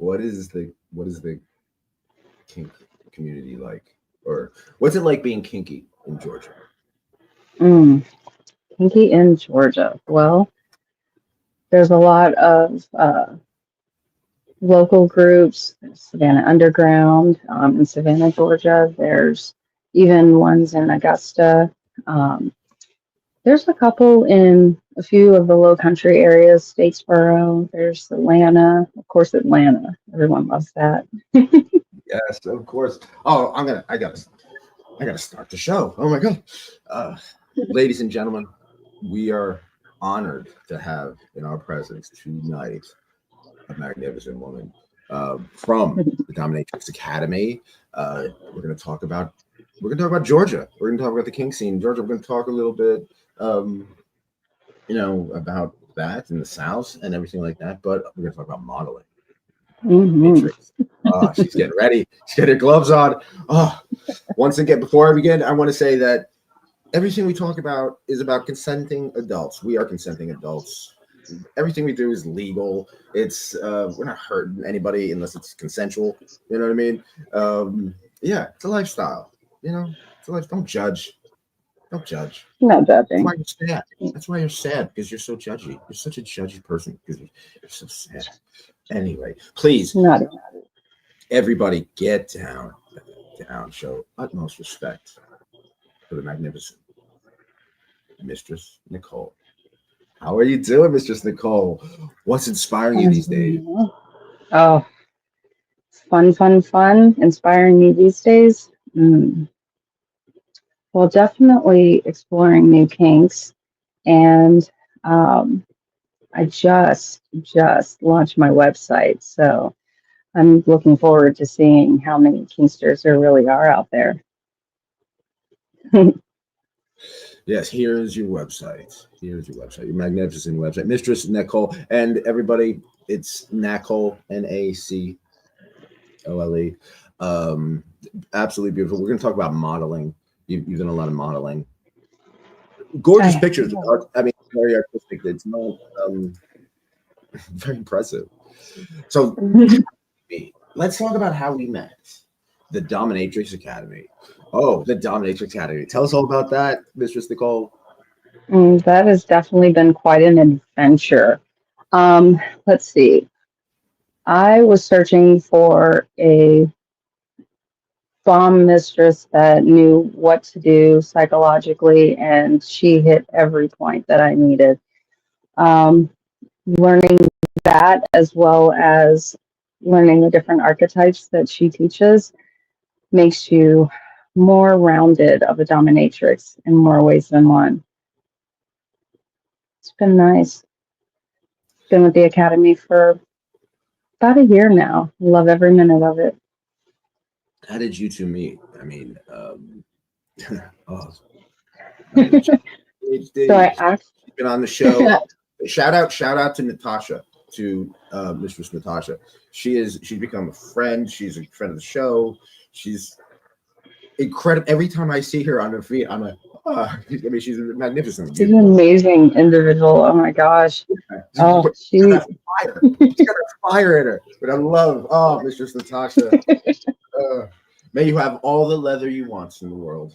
what is the kink community like, or what's it like being kinky in Georgia? Kinky in Georgia. Well, there's a lot of local groups. There's Savannah Underground in Savannah, Georgia. There's even ones in Augusta. There's a couple in a few of the low country areas, Statesboro. There's Atlanta, of course, Atlanta. Everyone loves that. Yes, of course. Oh, I gotta start the show. Oh my God. Ladies and gentlemen, we are honored to have in our presence tonight a magnificent woman from the Dominatrix Academy. We're gonna talk about Georgia. We're gonna talk about the kink scene in Georgia. We're gonna talk a little bit about that in the South and everything like that, but we're gonna talk about modeling. Oh, she's getting ready. She's got her gloves on. Oh, once again, before I begin, I want to say that everything we talk about is about consenting adults. We are consenting adults. Everything we do is legal. It's we're not hurting anybody unless it's consensual. You know what I mean? Yeah, it's a lifestyle. You know, it's a life. Don't judge. Don't judge. Not judging. That's why you're sad. That's why you're sad, because you're so judgy. You're such a judgy person because you're so sad. Anyway, please, everybody, get down. Show utmost respect for the magnificent Mistress Nacole. How are you doing, Mistress Nacole? What's inspiring you these days? Oh, fun. Inspiring me these days? Well, definitely exploring new kinks. And I just launched my website. So I'm looking forward to seeing how many kinksters there really are out there. Yes, here's your website. Your magnificent website, Mistress Nacole. And everybody, it's Nacole, Nacole. Absolutely beautiful. We're going to talk about modeling. You've done a lot of modeling. Gorgeous pictures. I mean, very artistic. It's not very impressive. So let's talk about how we met. The Dominatrix Academy. Oh, the Dominatrix Academy. Tell us all about that, Mistress Nacole. That has definitely been quite an adventure. Let's see. I was searching for a bomb mistress that knew what to do psychologically, and she hit every point that I needed. Learning that, as well as learning the different archetypes that she teaches, makes you more rounded of a dominatrix in more ways than one. It's been nice. Been with the Academy for about a year now. Love every minute of it. How did you two meet? I mean, So I actually been on the show. shout out to Natasha, to Mistress Natasha. She's become a friend. She's a friend of the show. She's incredible. Every time I see her on her feet, I'm like, I mean, she's magnificent. She's an amazing individual. Oh my gosh. Oh, she's got fire. She's got a fire in her. But I love, Mistress Natasha. May you have all the leather you want in the world.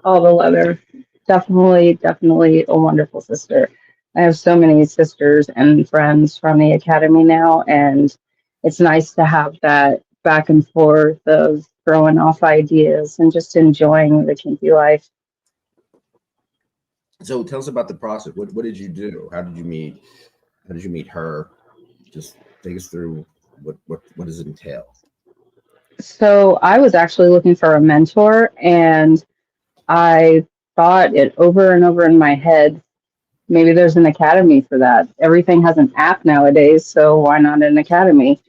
All the leather. Definitely a wonderful sister. I have so many sisters and friends from the Academy now, and it's nice to have that back and forth of throwing off ideas and just enjoying the kinky life. So tell us about the process. What did you do? How did you meet her? Just take us through what does it entail? So I was actually looking for a mentor, and I thought it over and over in my head. Maybe there's an academy for that. Everything has an app nowadays, so why not an academy?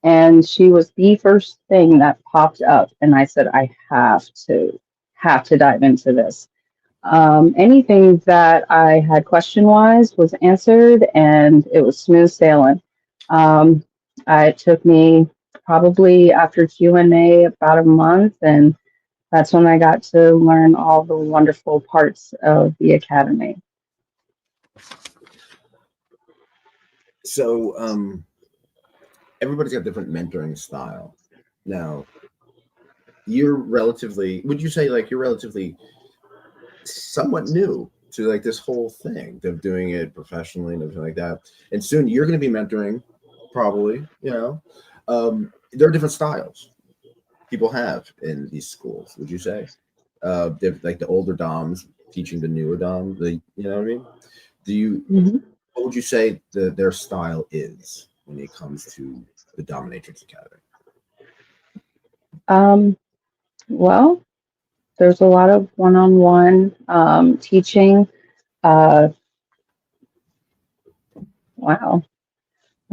And she was the first thing that popped up, and I said, I have to dive into this. Anything that I had question-wise was answered, and it was smooth sailing. It took me probably after Q&A about a month, and that's when I got to learn all the wonderful parts of the Academy. So everybody's got different mentoring style. Now, you're relatively, would you say like you're relatively somewhat new to like this whole thing of doing it professionally and everything like that? And soon you're going to be mentoring, probably, you know. There are different styles people have in these schools, would you say? Like the older doms teaching the newer dom, you know what I mean? Do you, what would you say their style is when it comes to the Dominatrix Academy? Well, there's a lot of one-on-one teaching. Wow.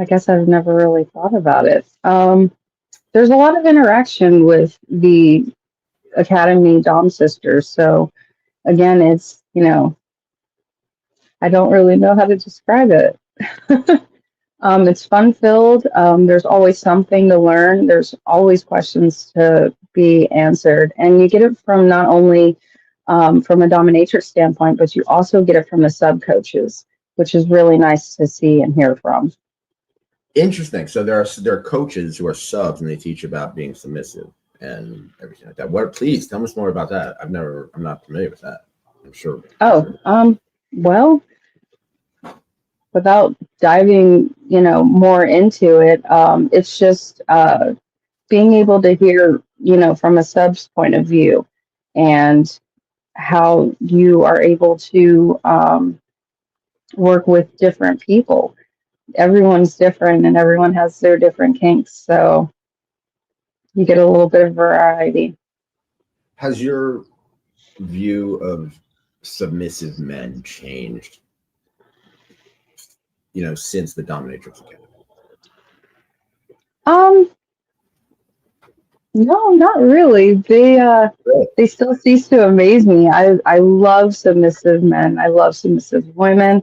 I guess I've never really thought about it. There's a lot of interaction with the Academy Dom sisters. So again, it's, I don't really know how to describe it. It's fun filled. There's always something to learn. There's always questions to be answered. And you get it from not only from a dominatrix standpoint, but you also get it from the sub coaches, which is really nice to see and hear from. Interesting. So there are coaches who are subs and they teach about being submissive and everything like that. Please tell us more about that. I'm not familiar with that. I'm sure. Well, without diving, more into it, it's just being able to hear, from a sub's point of view and how you are able to work with different people. Everyone's different and everyone has their different kinks. So you get a little bit of variety. Has your view of submissive men changed, since the Dominatrix Academy? No, not really. They still cease to amaze me. I love submissive men. I love submissive women.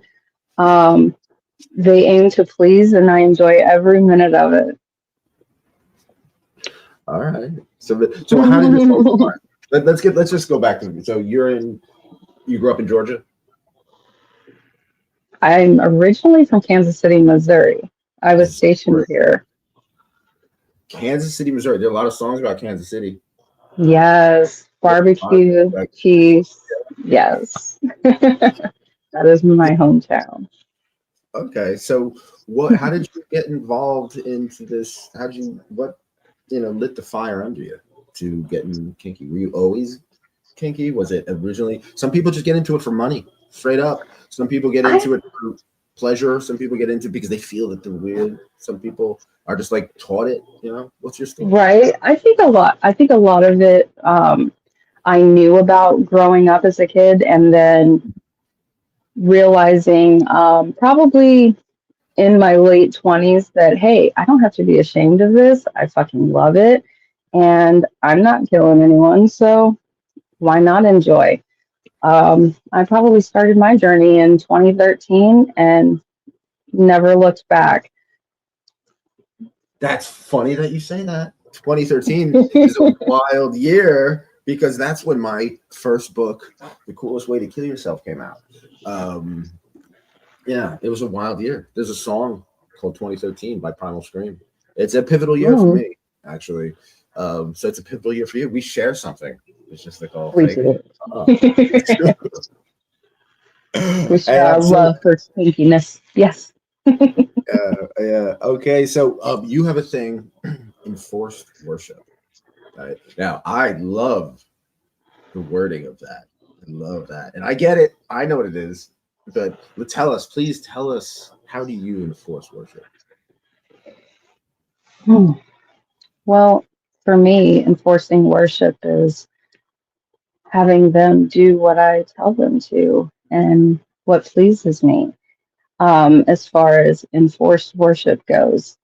They aim to please, and I enjoy every minute of it. All right. So how did this all start? Let's just go back to, so you grew up in Georgia? I'm originally from Kansas City, Missouri. I was stationed here. Kansas City, Missouri. There are a lot of songs about Kansas City. Yes. Barbecue, cheese. Yes. That is my hometown. Okay. So how did you get involved into this? What lit the fire under you to getting kinky? Were you always kinky? Was it originally? Some people just get into it for money, straight up. Some people get into it for pleasure. Some people get into it because they feel that they're weird. Some people are just like taught it. What's your story? Right. I think a lot of it I knew about growing up as a kid, and then realizing probably in my late 20s that, hey, I don't have to be ashamed of this. I fucking love it. And I'm not killing anyone. So why not enjoy? I probably started my journey in 2013 and never looked back. That's funny that you say that. 2013 is a wild year because that's when my first book, The Coolest Way to Kill Yourself, came out. Yeah, it was a wild year. There's a song called 2013 by Primal Scream. It's a pivotal year for me, actually. So it's a pivotal year for you. We share something. It's just like all fake. We share our love for kinkiness. Yes. Yeah. Okay. So you have a thing, enforced worship. Right? Now, I love the wording of that. I love that. And I get it. I know what it is. But please tell us, how do you enforce worship? Well, for me, enforcing worship is having them do what I tell them to and what pleases me. As far as enforced worship goes,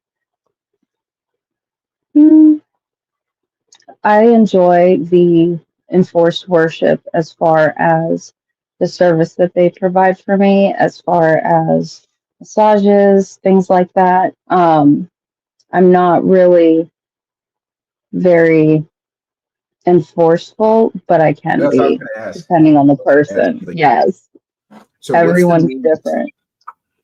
I enjoy the enforced worship as far as the service that they provide for me, as far as massages, things like that. I'm not really very enforceful, but I can be, depending on the person. Yes. So everyone's different.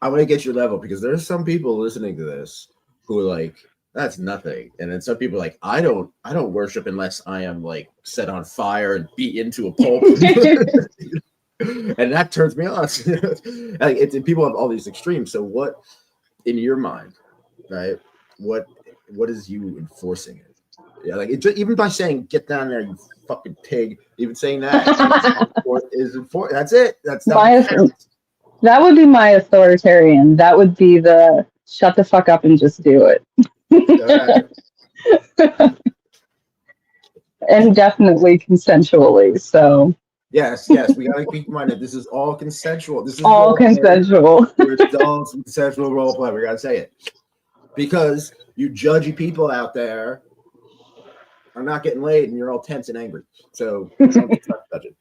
I want to get your level because there's some people listening to this who are like, That's nothing. And then some people are like, I don't worship unless I am like set on fire and beat into a pulp. And that turns me on. Like people have all these extremes. So what in your mind, right? What is you enforcing it? Yeah, like even by saying "get down there, you fucking pig," even saying that that's it. That would be my authoritarian. That would be the shut the fuck up and just do it. And definitely consensually. So yes, we gotta keep in mind that this is all consensual. This is all consensual. We're adults with consensual role play. We gotta say it because you judgy people out there are not getting laid, and you're all tense and angry. So don't touch it.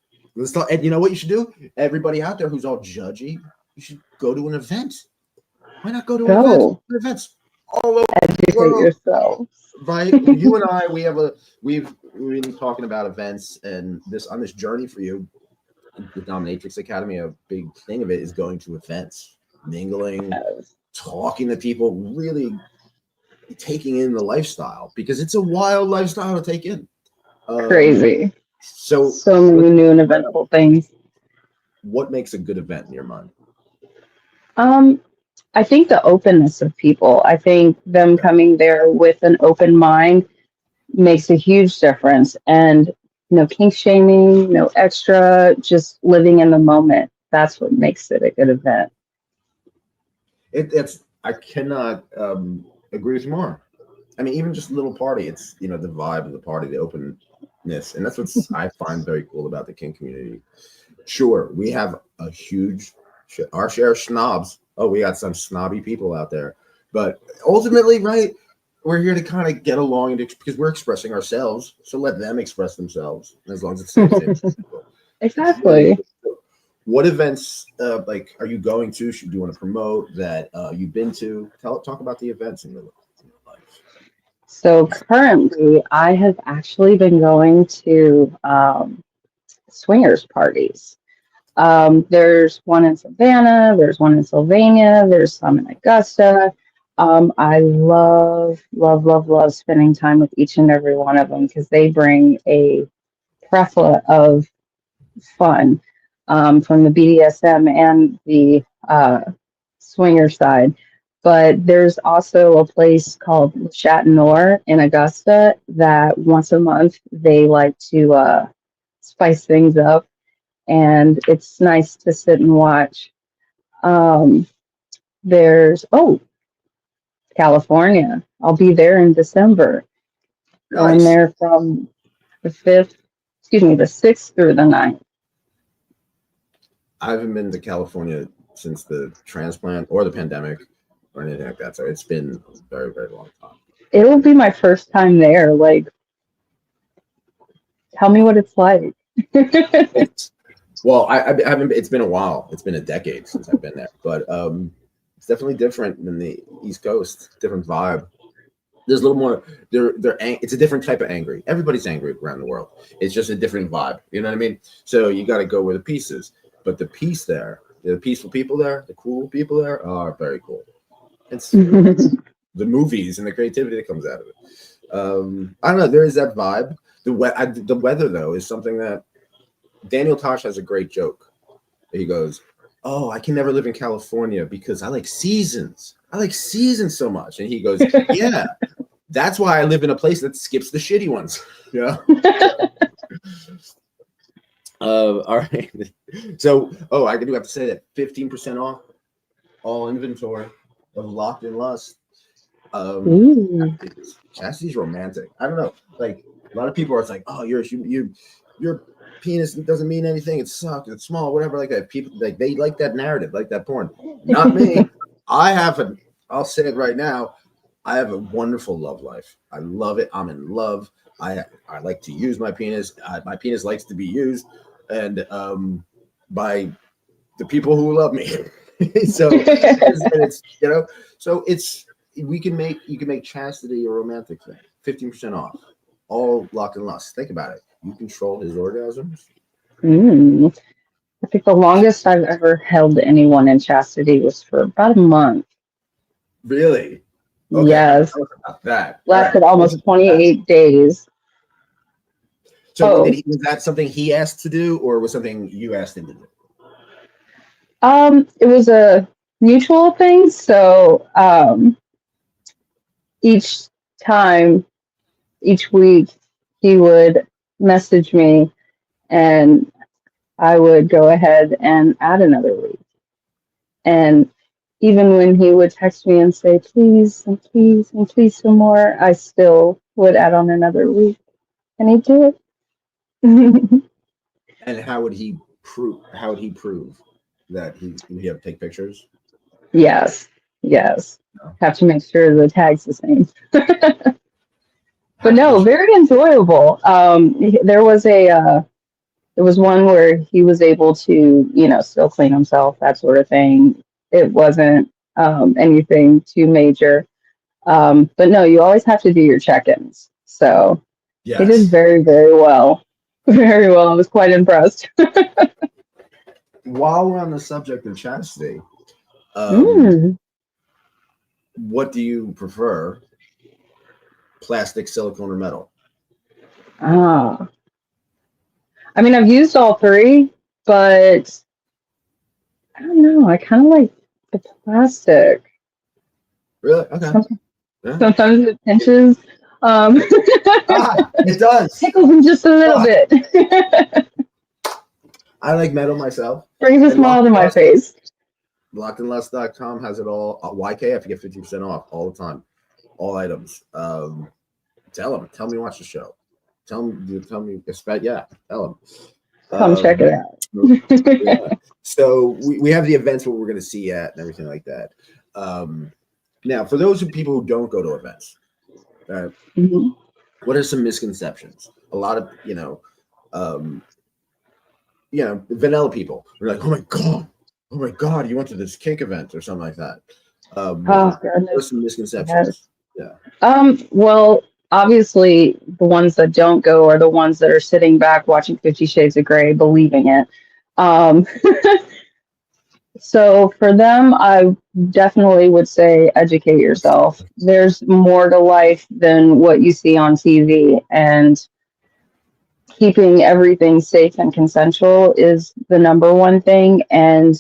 And you know what you should do? Everybody out there who's all judgy, you should go to an event. Why not go to events all over the world? Yourself. Right? You and I, we've been talking about events, and on this journey for you, the Dominatrix Academy, a big thing of it is going to events, mingling, talking to people, really taking in the lifestyle, because it's a wild lifestyle to take in. Crazy. So many new and eventful things. What makes a good event in your mind? I think the openness of people. I think them coming there with an open mind makes a huge difference. And no kink shaming, no extra, just living in the moment. That's what makes it a good event. I cannot agree with you more. I mean, even just a little party, it's the vibe of the party, the openness, and that's what I find very cool about the kink community. Sure, we have our share of snobs. Oh, we got some snobby people out there, but ultimately, right, we're here to kind of get along because we're expressing ourselves. So let them express themselves, as long as it's the same people. Exactly. What events are you going to? Do you want to promote that you've been to? Talk about the events in your life. So currently, I have actually been going to swingers parties. There's one in Savannah, there's one in Sylvania, there's some in Augusta. I love spending time with each and every one of them because they bring a plethora of fun from the BDSM and the swinger side. But there's also a place called Chateauneuf in Augusta that once a month they like to spice things up. And it's nice to sit and watch. There's California. I'll be there in December. Nice. Going there from the 6th through the 9th. I haven't been to California since the transplant or the pandemic or anything like that. So it's been a very, very long time. It'll be my first time there. Like, tell me what it's like. Well, I haven't. It's been a while. It's been a decade since I've been there, but it's definitely different than the East Coast. Different vibe. There's a little more. It's a different type of angry. Everybody's angry around the world. It's just a different vibe. You know what I mean? So you got to go where the peace is. But the peace there, the peaceful people there, the cool people there are very cool. It's the movies and the creativity that comes out of it. I don't know. There is that vibe. The weather though is something that. Daniel Tosh has a great joke. He goes, "Oh, I can never live in California because I like seasons. I like seasons so much." And he goes, "Yeah, that's why I live in a place that skips the shitty ones." Yeah. All right. So, I do have to say that 15% off all inventory of Locked in Lust. Chastity's romantic. I don't know. Like a lot of people are like, "Oh, your penis doesn't mean anything. It sucks. It's small, whatever, like that." People they like that narrative, like that porn. Not me. I'll say it right now. I have a wonderful love life. I love it. I'm in love. I like to use my penis. My penis likes to be used, and by the people who love me. So it's so you can make chastity a romantic thing. 15% off. All Locked in Lust. Think about it. You control his orgasms. I think the longest I've ever held anyone in chastity was for about a month. Really? Okay, Yes. tell us about that. All Lasted right. almost 28 days. So Oh. was that something he asked to do, or was something you asked him to do? It was a mutual thing. So each time, each week, he would message me, and I would go ahead and add another week. And even when he would text me and say, please, and please, and please some more, I still would add on another week. And he'd do it. And how would he prove? How would he prove that he have to take pictures? Yes. No. Have to make sure the tag's the same. But How, no, very enjoyable. There was one where he was able to, still clean himself, that sort of thing. It wasn't anything too major. But no, you always have to do your check-ins. So he did very, very well. Very well. I was quite impressed. While we're on the subject of chastity, what do you prefer? Plastic, silicone, or metal? I mean, I've used all three, but I don't know. I kind of like the plastic. Really? Okay. Sometimes it pinches. It does. Tickles them just a little bit. I like metal myself. Brings a smile to my face. LockedInLust.com has it all. YKF, you get 50% off all the time. All items. Tell me watch the show. Tell me, tell them. Come check it out. Yeah. So we have the events where we're going to see at and everything like that. Now, for those people who don't go to events, what are some misconceptions? A lot of vanilla people are like, oh my god, you went to this kink event or something like that. What are some misconceptions? Yes. Yeah. Well, obviously, the ones that don't go are the ones that are sitting back watching 50 Shades of Grey, believing it. So for them, I definitely would say educate yourself. There's more to life than what you see on TV, and keeping everything safe and consensual is the number one thing. And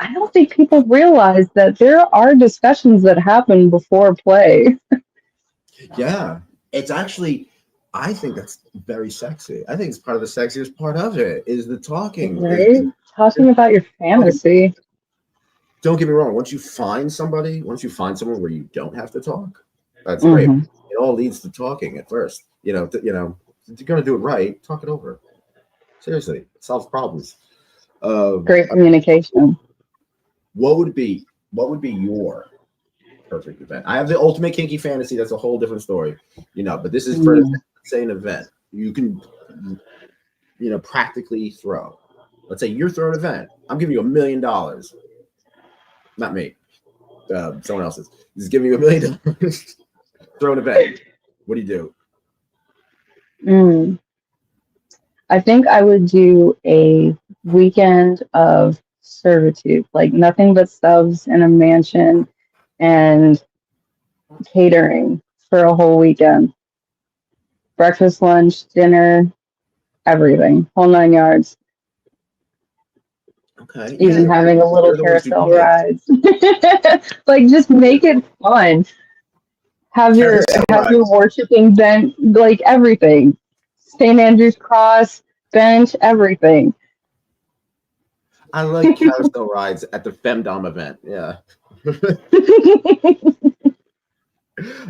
I don't think people realize that there are discussions that happen before play. Yeah, it's actually, I think that's very sexy. I think it's part of the sexiest part of it is the talking. Right? Talking about your fantasy. Don't get me wrong. Once you find someone where you don't have to talk, that's great. It all leads to talking at first. If you're going to do it right, talk it over. Seriously, it solves problems. Great communication. What would be your perfect event? I have the ultimate kinky fantasy. That's a whole different story, but this is for say an event you can, practically throw. Let's say you're throwing an event. I'm giving you $1 million. Not me. Someone else's. Just giving you $1 million. Throw an event. What do you do? I think I would do a weekend of servitude, like nothing but subs in a mansion and catering for a whole weekend. Breakfast, lunch, dinner, everything, whole 9 yards. Okay. Even having a little carousel rides. Like, just make it fun. Have your worshiping bench, like everything. St. Andrew's Cross, bench, everything. I like carousel rides at the Femdom event. Yeah.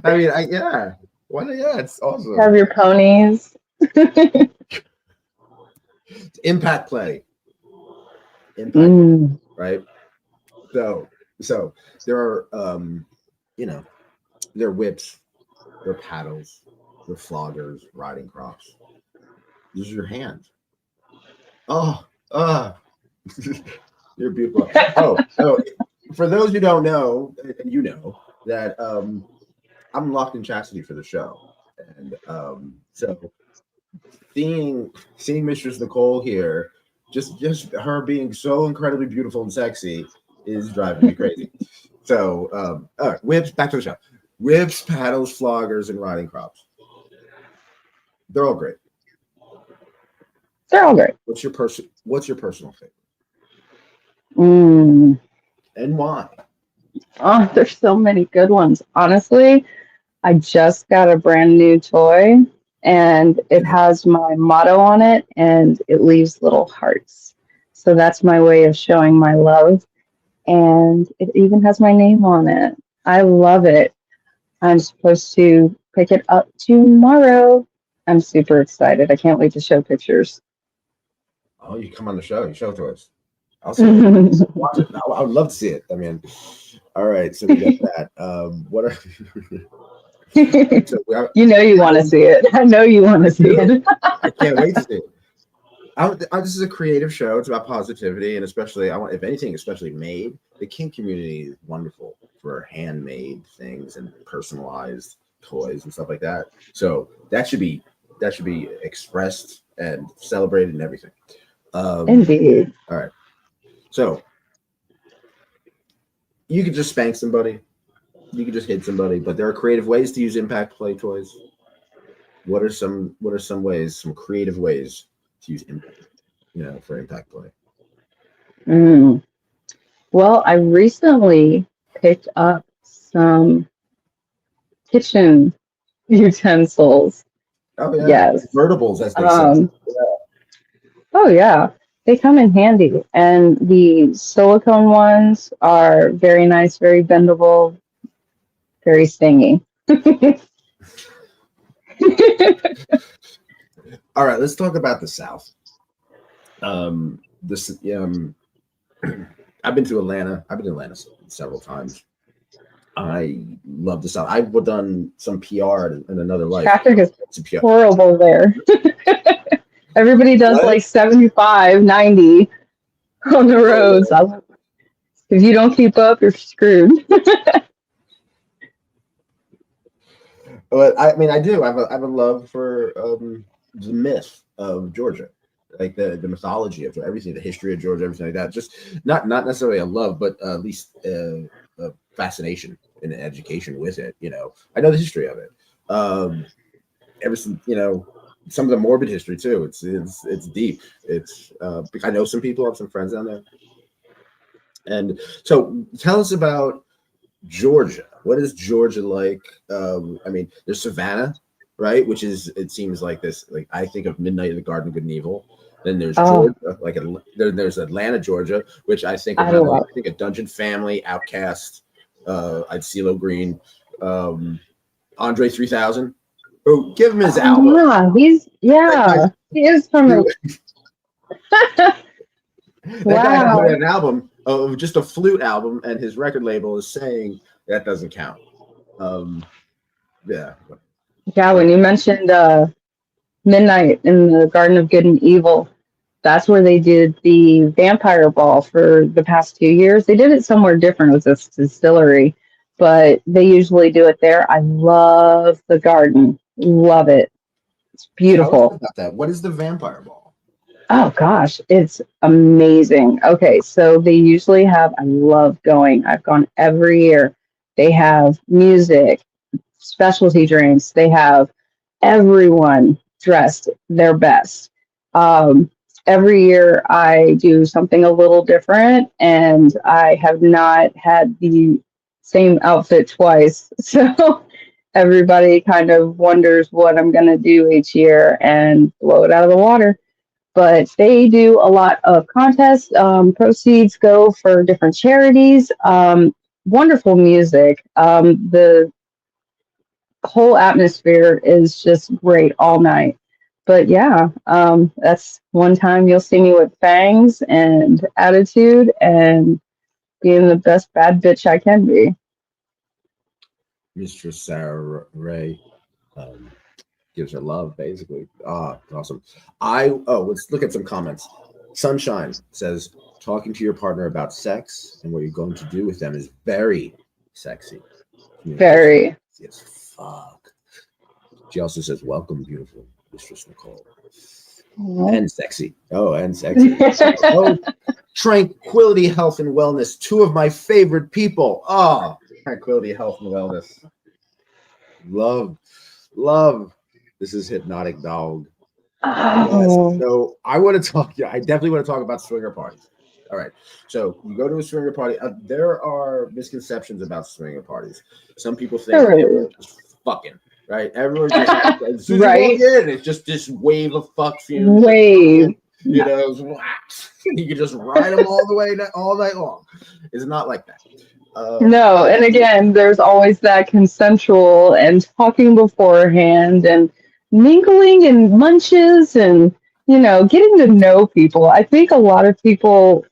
I mean, why not? Yeah, it's awesome. Have your ponies. Impact play. Impact, right? So there are, there are whips, there are paddles, there are floggers, riding crops. Use your hand. You're beautiful. Oh, for those who don't know, that I'm locked in chastity for the show, and so seeing Mistress Nacole here, just her being so incredibly beautiful and sexy is driving me crazy. So, all right, whips, back to the show. Whips, paddles, floggers, and riding crops. They're all great. They're all great. What's your personal favorite? Mm. And why? Oh, there's so many good ones. Honestly, I just got a brand new toy and it has my motto on it and it leaves little hearts. So that's my way of showing my love. And it even has my name on it. I love it. I'm supposed to pick it up tomorrow. I'm super excited. I can't wait to show pictures. Oh, you come on the show. You show it to us. I'll see it. Watch it. I would love to see it. I mean, all right. So we got that. What are so you know you want to see it. I know you want to see it. I can't wait to see it. This is a creative show. It's about positivity, and especially, if anything, especially made. The kink community is wonderful for handmade things and personalized toys and stuff like that. So that should be expressed and celebrated and everything. Indeed. All right. So you could just spank somebody. You could just hit somebody, but there are creative ways to use impact play toys. What are some ways, some creative ways to use impact, for impact play? Well, I recently picked up some kitchen utensils. Oh yeah, yes, convertibles, as they say. Oh yeah, they come in handy, and the silicone ones are very nice, very bendable, very stingy. All right, let's talk about the South. I've been to Atlanta. I've been to Atlanta several times. I love the South. I've done some PR in another life. Traffic is horrible there. Everybody does like 75, 90 on the roads. If you don't keep up, you're screwed. But I mean, I do. I have a love for the myth of Georgia, like the mythology of everything, the history of Georgia, everything like that. Just not necessarily a love, but at least a fascination and an education with it. I know the history of it. Ever since some of the morbid history too. It's deep. I know some people. I have some friends down there. And so, tell us about Georgia. What is Georgia like? I mean, there's Savannah, right? Which is, it seems like this. Like I think of Midnight in the Garden of Good and Evil. Then there's Georgia, there's Atlanta, Georgia, which I think of. I think a Dungeon Family, Outcast. I'd CeeLo Green, Andre 3000. Oh, give him his album. Yeah, he is from the. That guy put an album of just a flute album, and his record label is saying that doesn't count. Yeah. When you mentioned Midnight in the Garden of Good and Evil, that's where they did the vampire ball for the past 2 years. They did it somewhere different with this distillery, but they usually do it there. I love the garden. Love it. It's beautiful. About that. What is the vampire ball? Oh gosh, it's amazing. Okay, so they usually have, I love going. I've gone every year. They have music, specialty drinks. They have everyone dressed their best. Every year I do something a little different, and I have not had the same outfit twice. So everybody kind of wonders what I'm going to do each year and blow it out of the water. But they do a lot of contests. Proceeds go for different charities. Wonderful music. The whole atmosphere is just great all night. But yeah, that's one time you'll see me with fangs and attitude and being the best bad bitch I can be. Mistress Sarah Ray gives her love, basically. Awesome. Let's look at some comments. Sunshine says, talking to your partner about sex and what you're going to do with them is very sexy. Very. Yes, fuck. She also says, welcome, beautiful Mistress Nacole. And sexy. And sexy. Tranquility, health, and wellness. Two of my favorite people. Tranquility, health, and wellness. love. This is Hypnotic Dog. Oh, Yes. So I want to talk. Yeah, I definitely want to talk about swinger parties. All right. So you go to a swinger party. There are misconceptions about swinger parties. Some people think everyone's just fucking right. Everyone just as soon as right? you walk in, it's just this wave of fuck fumes. Wave. You know, you can just ride them all the way all night long. It's not like that. No, and again, there's always that consensual and talking beforehand and mingling and munches and, getting to know people. I think a lot of people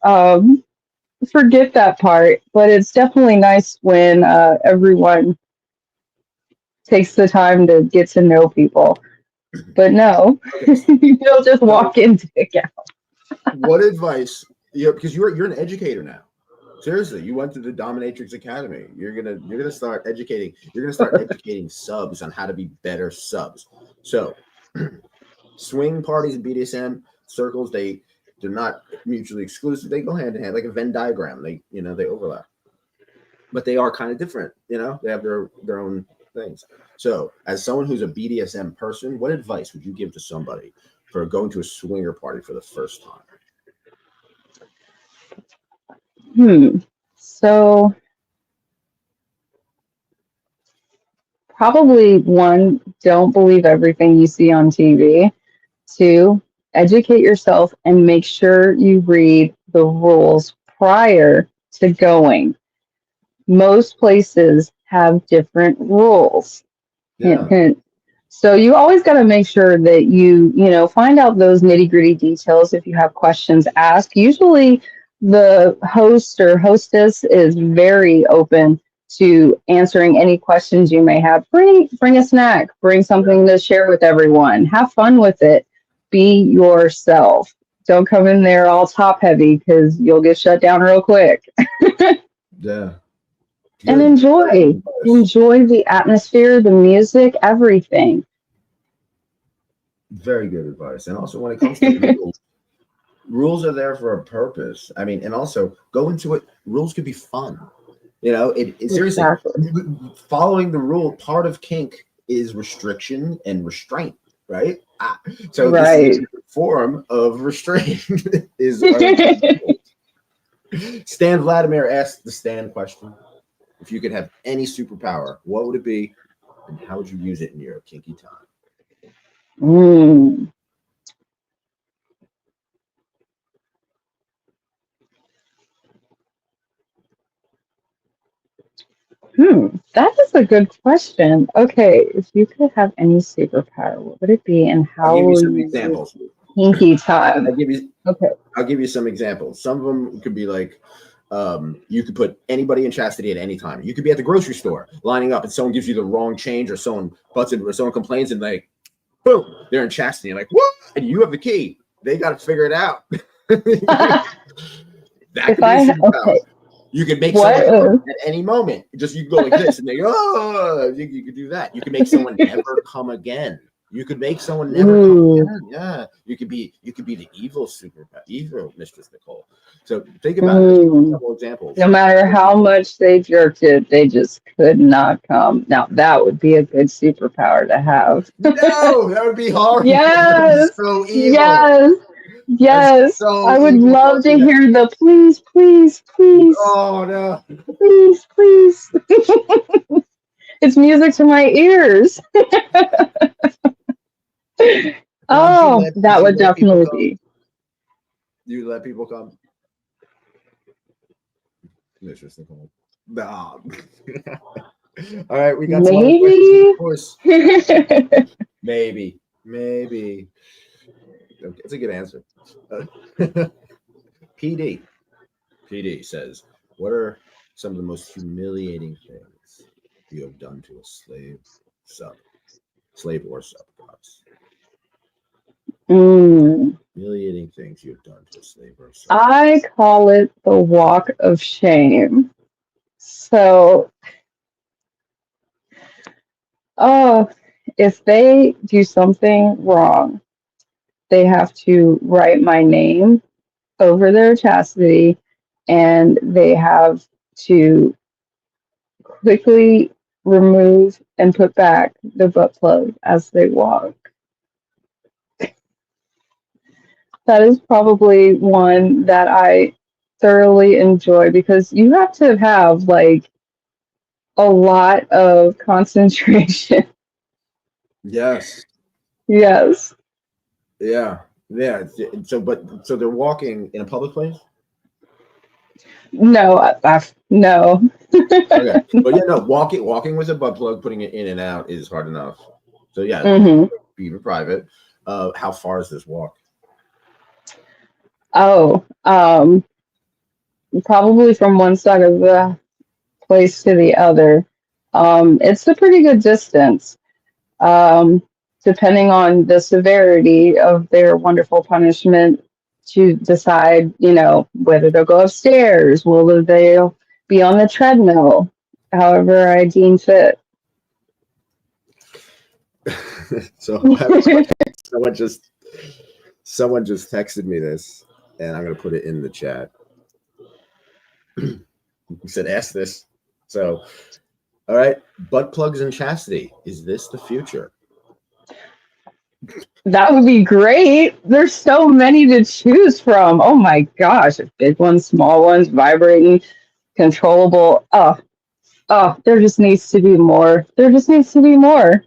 forget that part, but it's definitely nice when everyone takes the time to get to know people. But no, you don't just walk in, dick out. What advice? Because you're an educator now. Seriously, you went to the Dominatrix Academy. You're gonna start educating. You're gonna start educating subs on how to be better subs. So, swing parties and BDSM circles, they're not mutually exclusive. They go hand in hand, like a Venn diagram. They overlap, but they are kind of different. They have their own things. So, as someone who's a BDSM person, what advice would you give to somebody for going to a swinger party for the first time? So probably one, don't believe everything you see on TV. Two, educate yourself and make sure you read the rules prior to going. Most places have different rules. Yeah. Hint, hint. So you always got to make sure that you find out those nitty-gritty details. If you have questions, ask. Usually the host or hostess is very open to answering any questions you may have. Bring a snack, bring something to share with everyone. Have fun with it. Be yourself. Don't come in there all top heavy because you'll get shut down real quick. Yeah. And enjoy the atmosphere, the music, everything. Very good advice. And also when it comes to rules are there for a purpose. I mean, and also go into it. Rules could be fun. Seriously, following the rule, part of kink is restriction and restraint, right? So this is a form of restraint. Stan Vladimir asked the Stan question. If you could have any superpower, what would it be, and how would you use it in your kinky time? That is a good question. Okay, if you could have any superpower, what would it be, and how I'll give you some would examples. Kinky time. I'll give you some examples. Some of them could be like, you could put anybody in chastity at any time. You could be at the grocery store lining up and someone gives you the wrong change, or someone butts in, or someone complains, and like, boom, they're in chastity. And like, what? And you have the key. They got to figure it out. You could make someone at any moment. Just you go like this, and they go, oh, you could do that. You could make someone never come again. You could make someone never come again. Yeah. You could be the evil Mistress Nacole. So think about it. A couple examples. No matter how much they jerked it, they just could not come. Now that would be a good superpower to have. No, that would be horrible. Yes. So evil. Yes. So I would love to hear the please, please, please. Oh no. Please, please. It's music to my ears. Oh, that would definitely be. You let people come? Mistress Nacole. Nah. All right, we got maybe. Of course. Maybe. It's a good answer. PD says, what are some of the most humiliating things you have done to a slave or sub gods? Humiliating things you've done to a slave or sub. I call it the walk of shame. So, if they do something wrong, they have to write my name over their chastity, and they have to quickly remove and put back the butt plug as they walk. That is probably one that I thoroughly enjoy because you have to have like a lot of concentration. Yes. Yes. Yeah. Yeah. So they're walking in a public place? No, no. Okay. But yeah, no, walking with a butt plug, putting it in and out is hard enough. So yeah, Hmm. even private. How far is this walk? Oh, probably from one side of the place to the other. It's a pretty good distance, um, depending on the severity of their wonderful punishment to decide, whether they'll go upstairs, will they be on the treadmill, however I deem fit. So someone just texted me this, and I'm gonna put it in the chat. He said, "Ask this." So, all right, butt plugs and chastity. Is this the future? That would be great. There's so many to choose from. Oh my gosh, big ones, small ones, vibrating, controllable. Oh, there just needs to be more. There just needs to be more.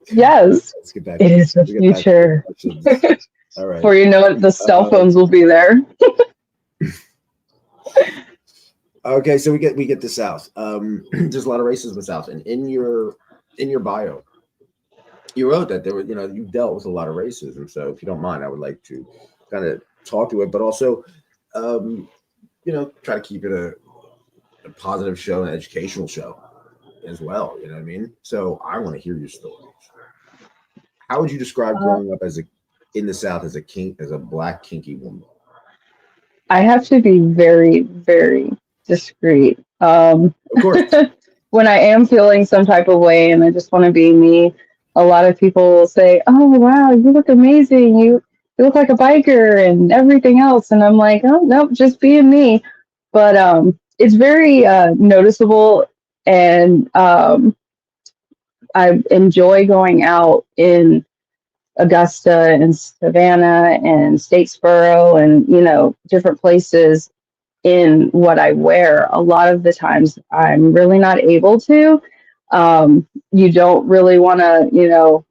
Yes, Let's get back. it is the Let's get back to future. the questions. All right. Before you know it, the cell phones will be there. Okay, so we get the South. There's a lot of races in the South, and in your bio, you wrote that there were, you dealt with a lot of races, and so if you don't mind, I would like to kind of talk to it, but also, try to keep it a positive show, an educational show as well. You know what I mean? So I want to hear your stories. How would you describe growing up in the South as a black kinky woman? I have to be very, very discreet. Of course. When I am feeling some type of way and I just want to be me, a lot of people will say, "Oh wow, you look amazing. You look like a biker and everything else." And I'm like, "Oh nope, just being me." But it's very noticeable, and I enjoy going out in Augusta and Savannah and Statesboro and different places in what I wear. A lot of the times I'm really not able to. You don't really want to,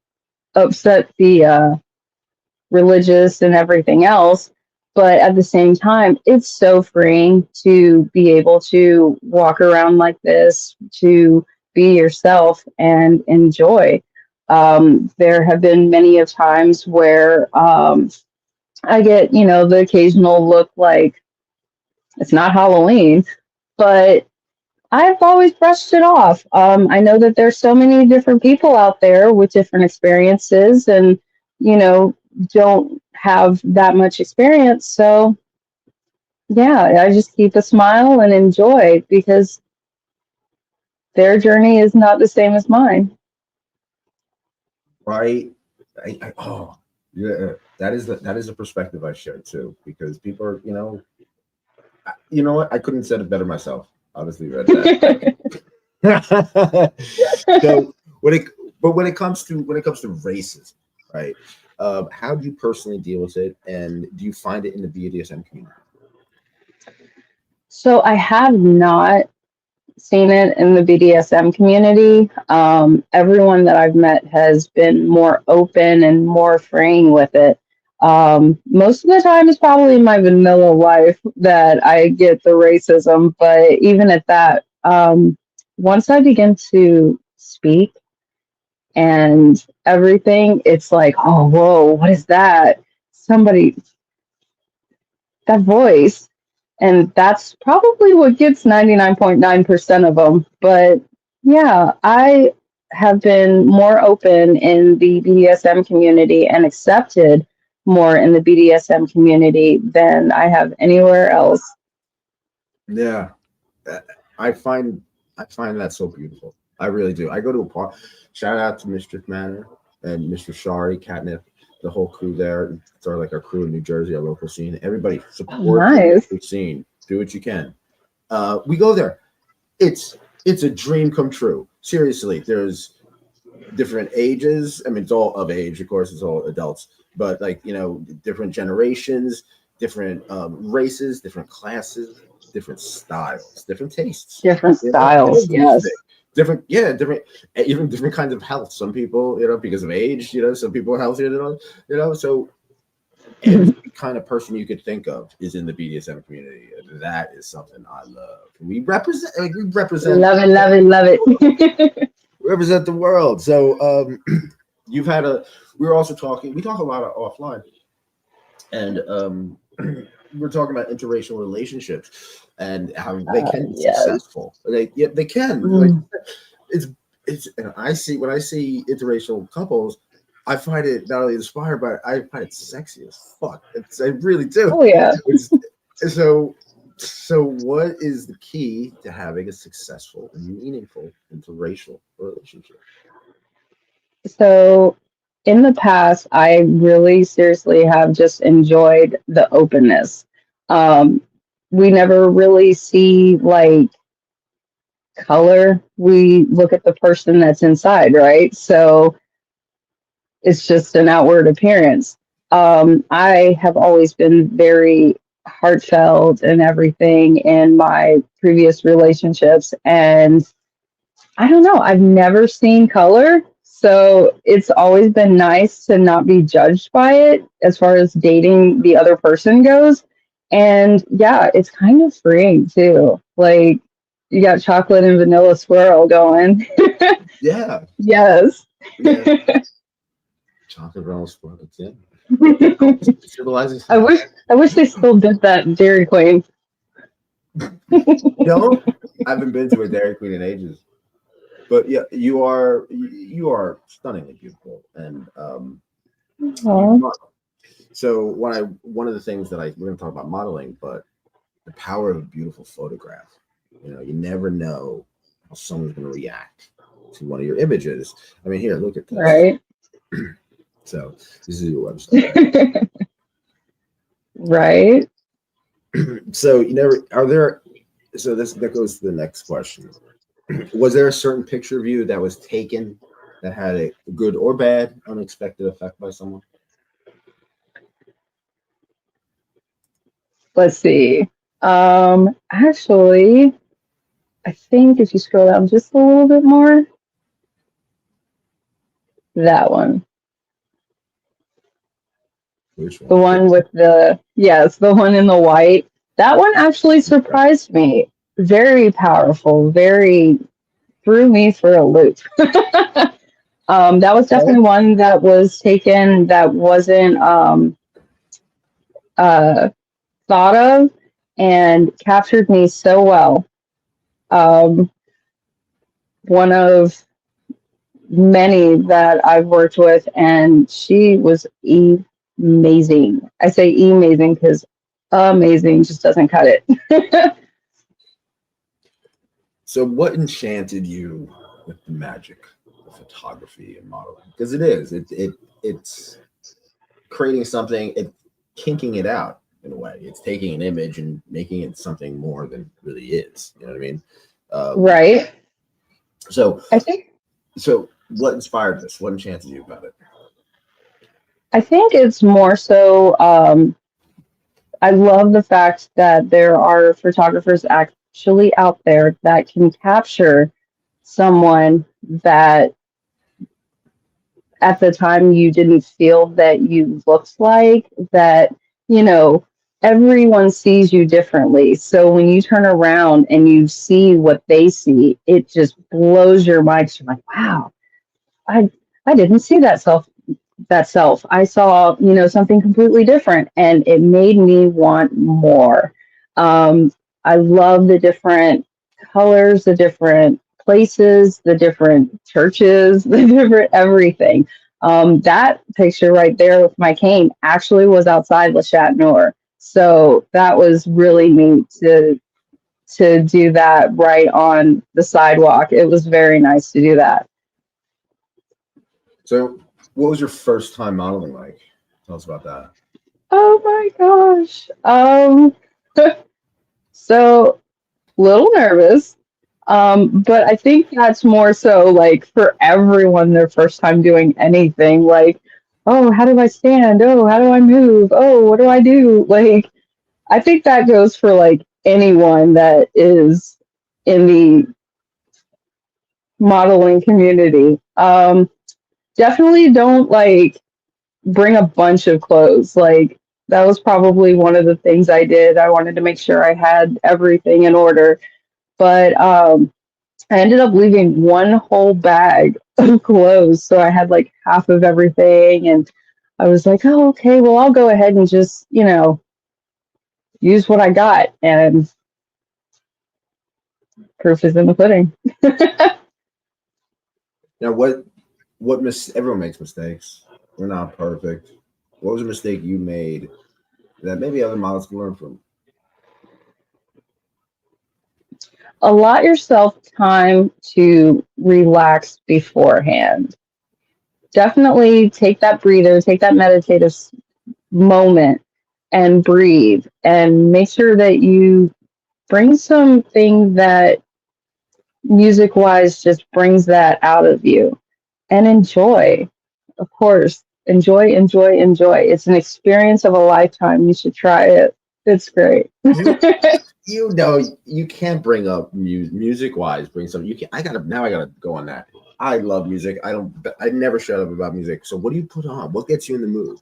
upset the religious and everything else. But at the same time, it's so freeing to be able to walk around like this, to be yourself and enjoy. There have been many of times where I get, the occasional look like it's not Halloween, but I've always brushed it off. I know that there's so many different people out there with different experiences and, don't have that much experience. So, yeah, I just keep a smile and enjoy because their journey is not the same as mine. Right. Oh, yeah. That is the perspective I share too, because people are, you know what? I couldn't have said it better myself. Honestly, read that. So when it comes to racism, right? How do you personally deal with it, and do you find it in the BDSM community? So I have not seen it in the BDSM community. Everyone that I've met has been more open and more freeing with it. Most of the time, it's probably in my vanilla life that I get the racism, but even at that, once I begin to speak and everything, it's like, oh, whoa, what is that? Somebody, that voice. And that's probably what gets 99.9% of them. But yeah, I have been more open in the BDSM community and accepted more in the BDSM community than I have anywhere else. Yeah, I find that so beautiful. I really do. I go to a park. Shout out to Mistress Manor and Mr. Shari, Catnip, the whole crew there. It's our crew in New Jersey, our local scene. Everybody support Nice. the scene. Do what you can. We go there. It's it's a dream come true. Seriously, there's different ages. I mean, it's all of age, of course, it's all adults, but like, you know, different generations, different races, different classes, different styles, different tastes, Different you know, styles, yes. different, yeah, different, even different kinds of health. Some people, you know, because of age, you know, some people are healthier than others, you know, so every kind of person you could think of is in the BDSM community. That is something I love. We represent, Love it, love it, love it. represent the world. So you've had we were also talking, we talk a lot offline, and we're talking about interracial relationships and how they can be Yes. successful. They can. Like, it's and I see, when I see interracial couples, I find it not only inspired, but I find it sexy as fuck. I really do. Oh yeah. So what is the key to having a successful and meaningful interracial relationship? So in the past, I really seriously have just enjoyed the openness. We never really see like color. We look at the person that's inside, right? So it's just an outward appearance. I have always been very heartfelt and everything in my previous relationships. And I don't know, I've never seen color. So it's always been nice to not be judged by it as far as dating the other person goes. And yeah, it's kind of freeing too. Like you got chocolate and vanilla swirl going. Yeah. Yes. Yeah. Chocolate rolls for it. Yeah. Civilizing. I wish they still did that in Dairy Queen. No, I haven't been to a Dairy Queen in ages. But yeah, you are stunningly beautiful, and so one of the things that we're going to talk about modeling, but the power of a beautiful photograph. You know, you never know how someone's going to react to one of your images. I mean, here, look at this. Right. So this is your website. Right. So that goes to the next question. Was there a certain picture of you that was taken that had a good or bad unexpected effect by someone? Let's see. Actually, I think if you scroll down just a little bit more, that one. Which one? The one with the one in the white. That one actually surprised me. Very powerful, very threw me for a loop. That was definitely one that was taken that wasn't thought of and captured me so well. One of many that I've worked with, and she was amazing. I say amazing because amazing just doesn't cut it. So what enchanted you with the magic of photography and modeling? Because it's creating something, it's kinking it out in a way. It's taking an image and making it something more than it really is. You know what I mean? Right. So I think. So what inspired this? What enchanted you about it? I think it's more so. I love the fact that there are photographers actually out there that can capture someone that at the time you didn't feel that you looked like, that, you know, everyone sees you differently. So when you turn around and you see what they see, it just blows your mind. You're like, wow, I didn't see that self. I saw, you know, something completely different, and it made me want more. I love the different colors, the different places, the different churches, the different everything. That picture right there with my cane actually was outside Le Chat-Noir. So that was really neat to do that right on the sidewalk. It was very nice to do that. So what was your first time modeling like? Tell us about that. Oh my gosh. So little nervous. But I think that's more so like for everyone their first time doing anything. Like, oh, how do I stand? Oh, how do I move? Oh, what do I do? Like, I think that goes for like anyone that is in the modeling community. Definitely don't like bring a bunch of clothes. Like, that was probably one of the things I did. I wanted to make sure I had everything in order. But I ended up leaving one whole bag of clothes. So I had like half of everything. And I was like, oh, okay, well, I'll go ahead and just, use what I got. And proof is in the pudding. Now, everyone makes mistakes. We're not perfect. What was a mistake you made that maybe other models can learn from? Allot yourself time to relax beforehand. Definitely take that breather, take that meditative moment and breathe and make sure that you bring something that music wise just brings that out of you and enjoy. Of course, enjoy, enjoy, enjoy. It's an experience of a lifetime. You should try it. It's great. You can't bring up music wise. Bring some. You can. I gotta go on that. I love music. I never shut up about music. So what do you put on? What gets you in the mood?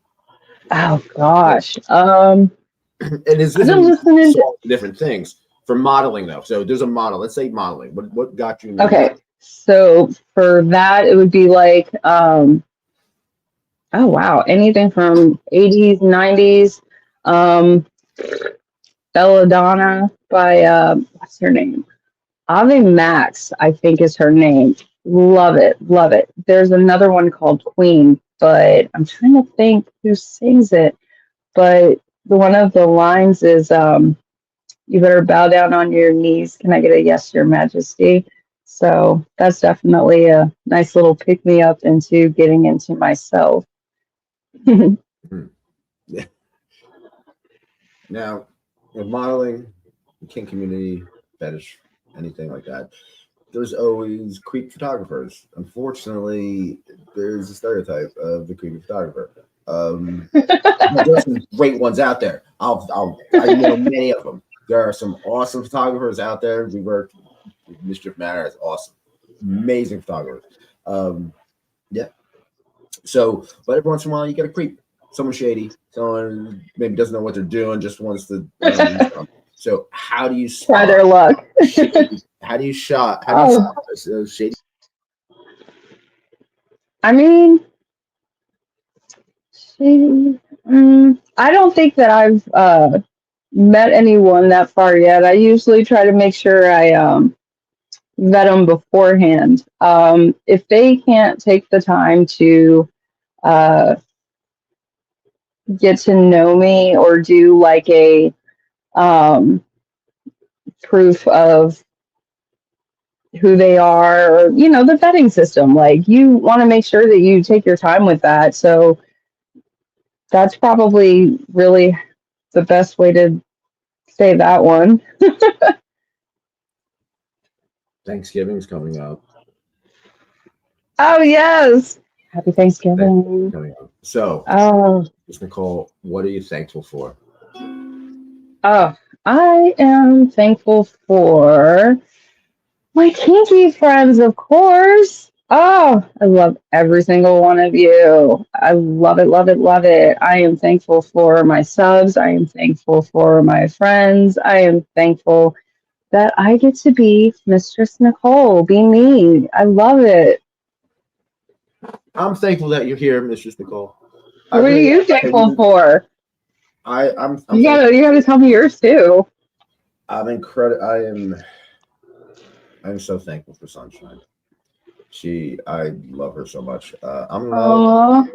Oh gosh. And it's I've been listening to different things for modeling though. So there's a model. Let's say modeling. What got you in the okay. mood? So for that it would be like oh wow, anything from 80s, 90s, Belladonna by what's her name? Ave Max, I think is her name. Love it, love it. There's another one called Queen, but I'm trying to think who sings it. But one of the lines is you better bow down on your knees. Can I get a yes, Your Majesty? So that's definitely a nice little pick me up into getting into myself. Yeah. Now, with modeling, the kink community, fetish, anything like that, there's always creep photographers. Unfortunately, there's a stereotype of the creepy photographer. There's some great ones out there. I know many of them. There are some awesome photographers out there. We worked with Mischief Matter. It's awesome, amazing photographers. Yeah. So, but every once in a while, you get a creep. Someone shady. Someone maybe doesn't know what they're doing. Just wants to. So, how do you Try their luck. How do you shot? How do you stop this shady? I mean, I don't think that I've met anyone that far yet. I usually try to make sure I vet them beforehand. If they can't take the time to uh, get to know me or do like a proof of who they are, or the vetting system, like you want to make sure that you take your time with that. So that's probably really the best way to say that one. Thanksgiving's coming up. Oh yes, happy Thanksgiving. Coming up. So, Miss Nacole, what are you thankful for? Oh, I am thankful for my kinky friends, of course. Oh, I love every single one of you. I love it, love it, love it. I am thankful for my subs. I am thankful for my friends. I am thankful that I get to be Mistress Nacole, be me. I love it. I'm thankful that you're here, Mistress Nacole. What are you thankful for? I'm you gotta tell me yours too. I'm so thankful for Sunshine. I love her so much. I'm in love,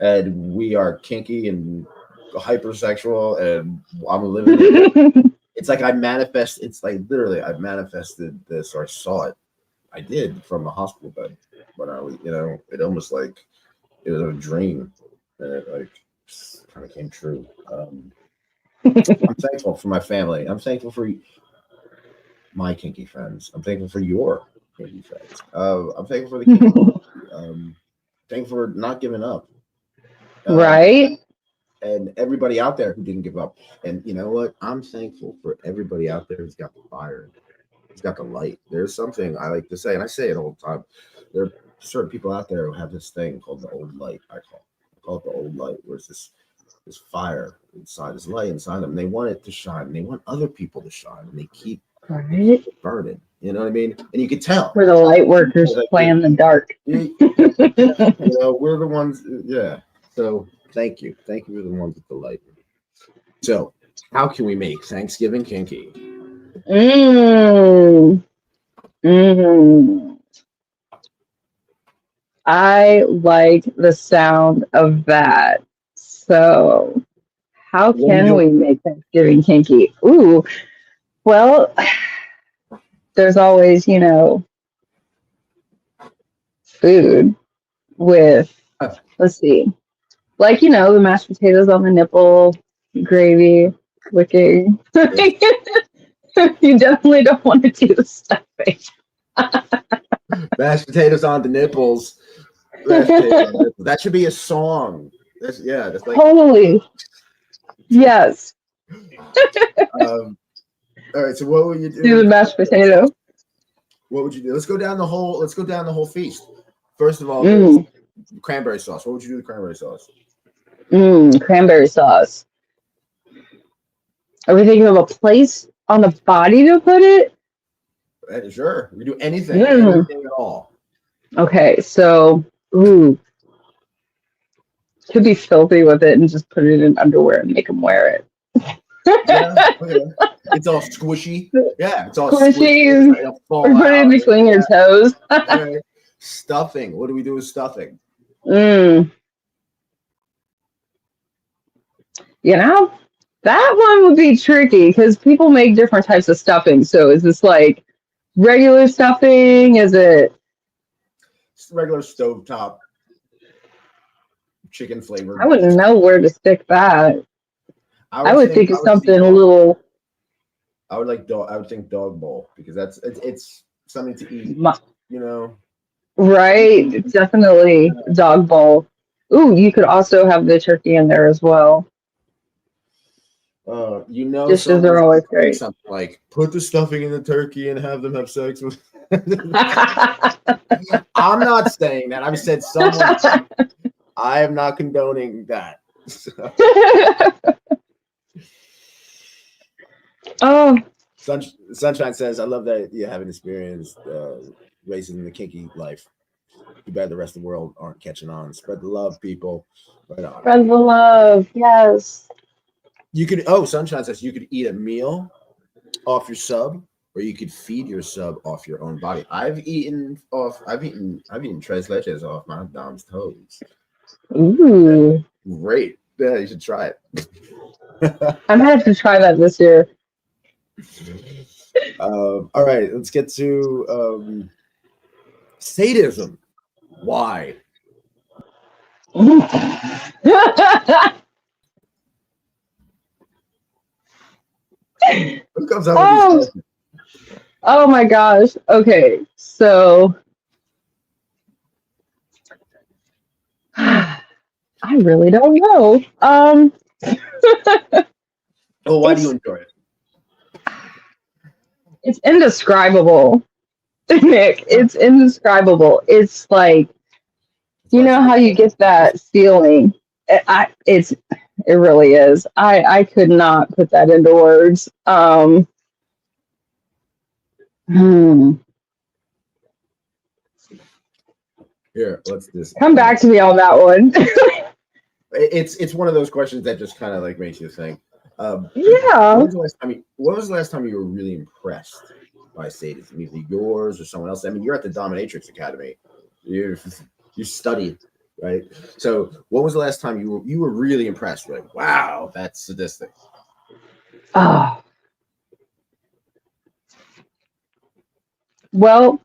and we are kinky and hypersexual, and I'm living. It's like it's like literally I manifested this, or I saw it. I did from a hospital bed when I was, it almost like it was a dream, and it like kind of came true. I'm thankful for my family. I'm thankful for my kinky friends. I'm thankful for your kinky friends. I'm thankful for the kinky. Thankful for not giving up. Right? And everybody out there who didn't give up. And you know what? I'm thankful for everybody out there who's got the fire. Who's got the light. There's something I like to say, and I say it all the time. There are certain people out there who have this thing called the old light. I call it the old light, where it's this fire inside, this light inside them. And they want it to shine. And they want other people to shine. And they keep burning. You know what I mean? And you can tell. We're the light workers play in the dark. You know, we're the ones. Yeah. So thank you. Thank you for the ones with the light. So how can we make Thanksgiving kinky? I like the sound of that. So how can we make Thanksgiving kinky? Ooh, well, there's always, you know, food with, let's see, like, you know, the mashed potatoes on the nipple, gravy, licking. You definitely don't want to do the stuffing. Mashed potatoes on the nipples. That should be a song. That's like totally. Yes. All right. So what would you do? Do the mashed potato. What would you do? Let's go down the whole feast. First of all, cranberry sauce. What would you do with cranberry sauce? Cranberry sauce. Are we thinking of a place on the body to put it? Sure. We do anything at all. Okay, so could be filthy with it and just put it in underwear and make them wear it. Yeah, okay. It's all squishy. Yeah, it's all squishy. Or put it in between your toes. Right. Stuffing. What do we do with stuffing? You know, that one would be tricky because people make different types of stuffing. So is this like regular stuffing? Is it regular stovetop chicken flavored? I wouldn't know where to stick that. I would think of something a little. I would think dog bowl because it's something to eat. You know. Right, definitely dog bowl. Ooh, you could also have the turkey in there as well. You know, dishes are always great. Something like put the stuffing in the turkey and have them have sex with. I'm not saying that. I've said someone. I am not condoning that. So. Oh, Sunshine says, "I love that you haven't experienced raising in the kinky life. Too bad the rest of the world aren't catching on. Spread the love, people. Right on. Spread the love. Yes. You could. Sunshine says you could eat a meal off your sub, or you could feed your sub off your own body. I've eaten tres leches off my dom's toes. Ooh, great. Yeah, you should try it. I'm gonna have to try that this year. All right, let's get to sadism. Why? What comes out with these oh my gosh. Okay, so I really don't know. Why do you enjoy it? It's indescribable, Nick. It's indescribable. It's like, you know how you get that feeling. It really is. I could not put that into words. Here, let's just come back to me on that one. It's one of those questions that just kind of like makes you think. Yeah. When was the last time you were really impressed by sadism? Either yours or someone else. I mean, you're at the Dominatrix Academy. You studied, right? So, when was the last time you were really impressed? Like, wow, that's sadistic. Well,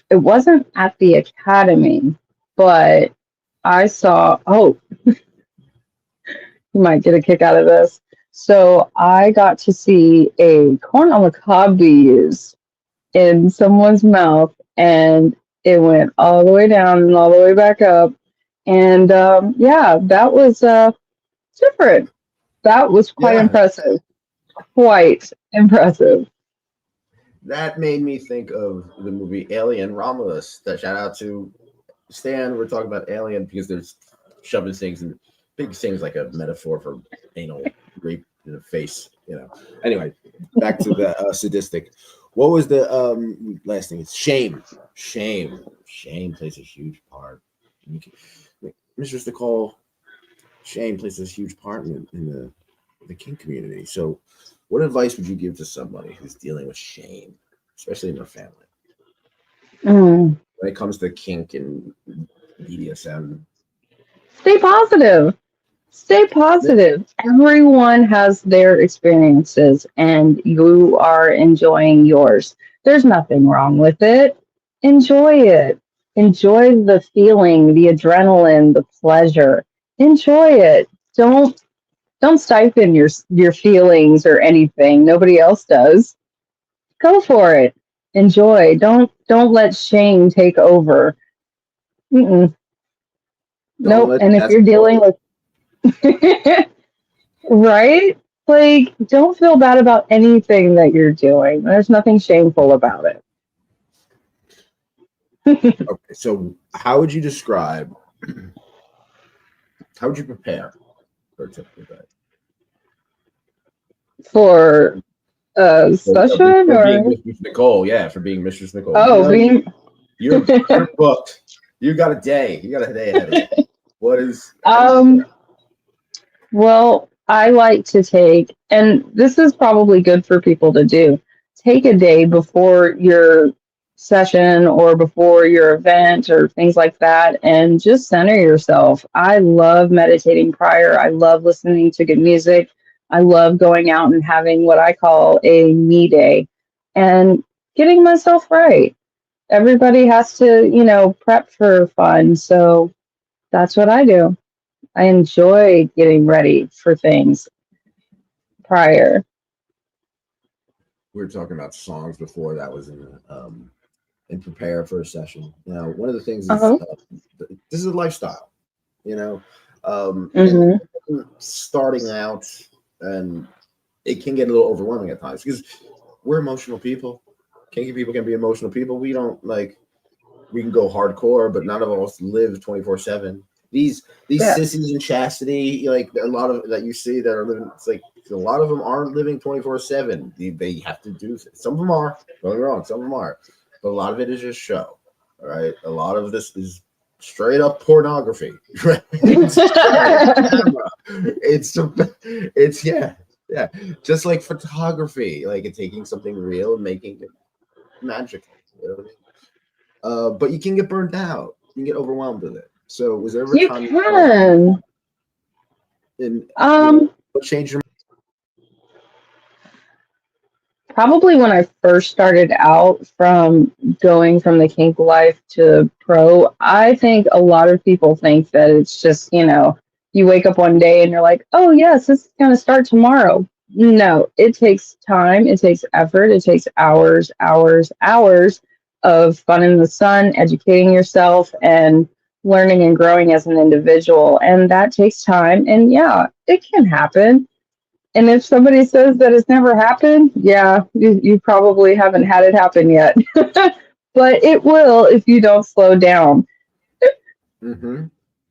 it wasn't at the academy, but I saw. You might get a kick out of this. So I got to see a corn on the cob bees in someone's mouth, and it went all the way down and all the way back up. And yeah, that was different. That was quite Yeah, impressive. Quite impressive. that made me think of the movie Alien Romulus. That shout out to Stan. We're talking about Alien because there's shoving things and big things like a metaphor for anal rape in the face. Anyway, back to the sadistic. What was the last thing? It's shame. Shame plays a huge part. Mistress Nacole, shame plays a huge part in the kink community. So, what advice would you give to somebody who's dealing with shame, especially in their family, Mm. when it comes to kink and BDSM? Stay positive. Stay positive. Everyone has their experiences, and you are enjoying yours. There's nothing wrong with it. Enjoy it. Enjoy the feeling, the adrenaline, the pleasure. Enjoy it. Don't stifle your feelings or anything. Nobody else does. Go for it. Enjoy. Don't let shame take over. Mm-mm. Don't Nope. let And if that's you're dealing with right, like don't feel bad about anything that you're doing. There's nothing shameful about it. okay. So, how would you describe? How would you prepare for a typical day? For a session For being or Mistress Nacole, yeah, for being Mistress Nacole. oh being You're booked. You got a day. You got a day ahead of you. What is? um well, I like to take, and this is probably good for people to do, take a day before your session or before your event or things like that, and just center yourself. I love meditating prior. I love listening to good music. I love going out and having what I call a me day and getting myself right. Everybody has to, prep for fun. So that's what I do. I enjoy getting ready for things prior. We were talking about songs before. That was in prepare for a session. One of the things is Uh-huh. this is a lifestyle. You know, and Hmm. starting out, and it can get a little overwhelming at times because we're emotional people. Kinky people can be emotional people. We don't like we can go hardcore, but none of us live 24/7. These Yeah. sissies in chastity, like a lot of that you see that are living, it's like a lot of them aren't living 24/7. They have to do some of them are, don't get me wrong, some of them are, but a lot of it is just show. All right, a lot of this is straight up pornography. Right? It's camera. It's yeah, just like photography, like taking something real and making it magical. You know what I mean? But you can get burnt out. You can get overwhelmed with it. So, was there ever a You time you felt can. in Um, what changed your Probably when I first started out from going from the kink life to pro, I think a lot of people think that it's just, you wake up one day and you're like, oh, yes, this is going to start tomorrow. No, it takes time, it takes effort, it takes hours, hours, hours of fun in the sun, educating yourself, and learning and growing as an individual. And that takes time. And yeah, it can happen. And if somebody says that it's never happened, yeah, you probably haven't had it happen yet. But it will if you don't slow down. mm-hmm.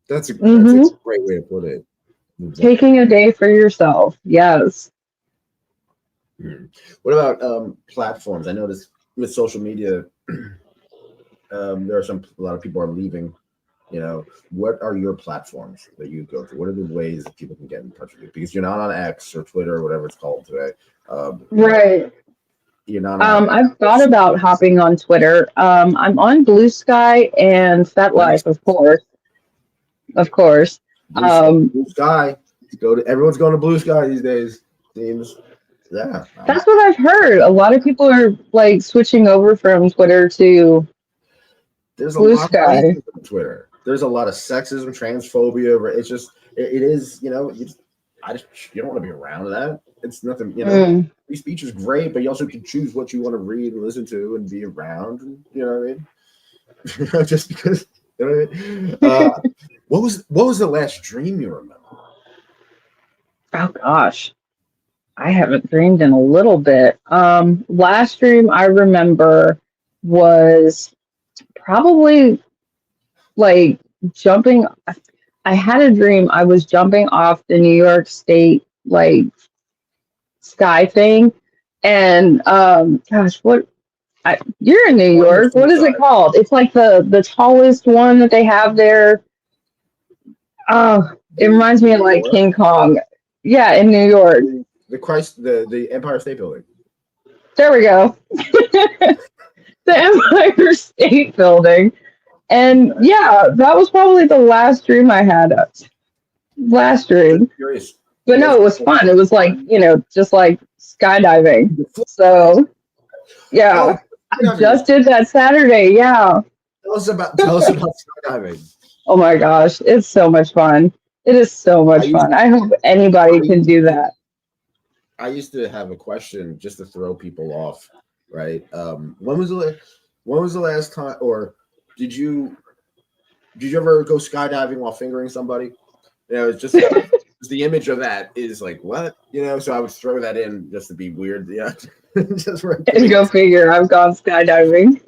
That's a Hmm. great way to put it. Exactly. Taking a day for yourself. Yes. Mhm. What about platforms? I noticed with social media, there are a lot of people are leaving. What are your platforms that you go to? What are the ways that people can get in touch with you? Because you're not on X or Twitter or whatever it's called today. Right. You're not on. I've thought about hopping on Twitter. I'm on Blue Sky and Nice. FetLife, of course. Of course. Blue Sky. Um, Blue Sky. Everyone's going to Blue Sky these days. Seems. Yeah. that's what I've heard. A lot of people are like switching over from Twitter to There's a Blue lot of Sky. racism on Twitter. There's a lot of sexism, transphobia. It's just it is. You don't want to be around that. It's nothing, free speech is great, but you also can choose what you want to read and listen to and be around, and you know what I mean? Just because, you know what I mean? What was the last dream you remember? Oh gosh, I haven't dreamed in a little bit. Last dream I remember was probably like jumping. I had a dream I was jumping off the New York State like sky thing, and gosh, you're in New York. What is it called? It's like the tallest one that they have there. Oh, it reminds me of like King Kong. Yeah, in New York. The Empire State Building. There we go. The Empire State Building. And yeah, that was probably the last dream I had. Last dream. But no, it was fun. It was like, just like skydiving. So yeah. I just did that Saturday. Yeah. Tell us about skydiving. Oh my gosh. It's so much fun. It is so much fun. I hope anybody can do that. I used to have a question just to throw people off, right? When was the last time, or did you ever go skydiving while fingering somebody? It's just the image of that is like, what? So I would throw that in just to be weird. Yeah. Just and go figure, I've gone skydiving.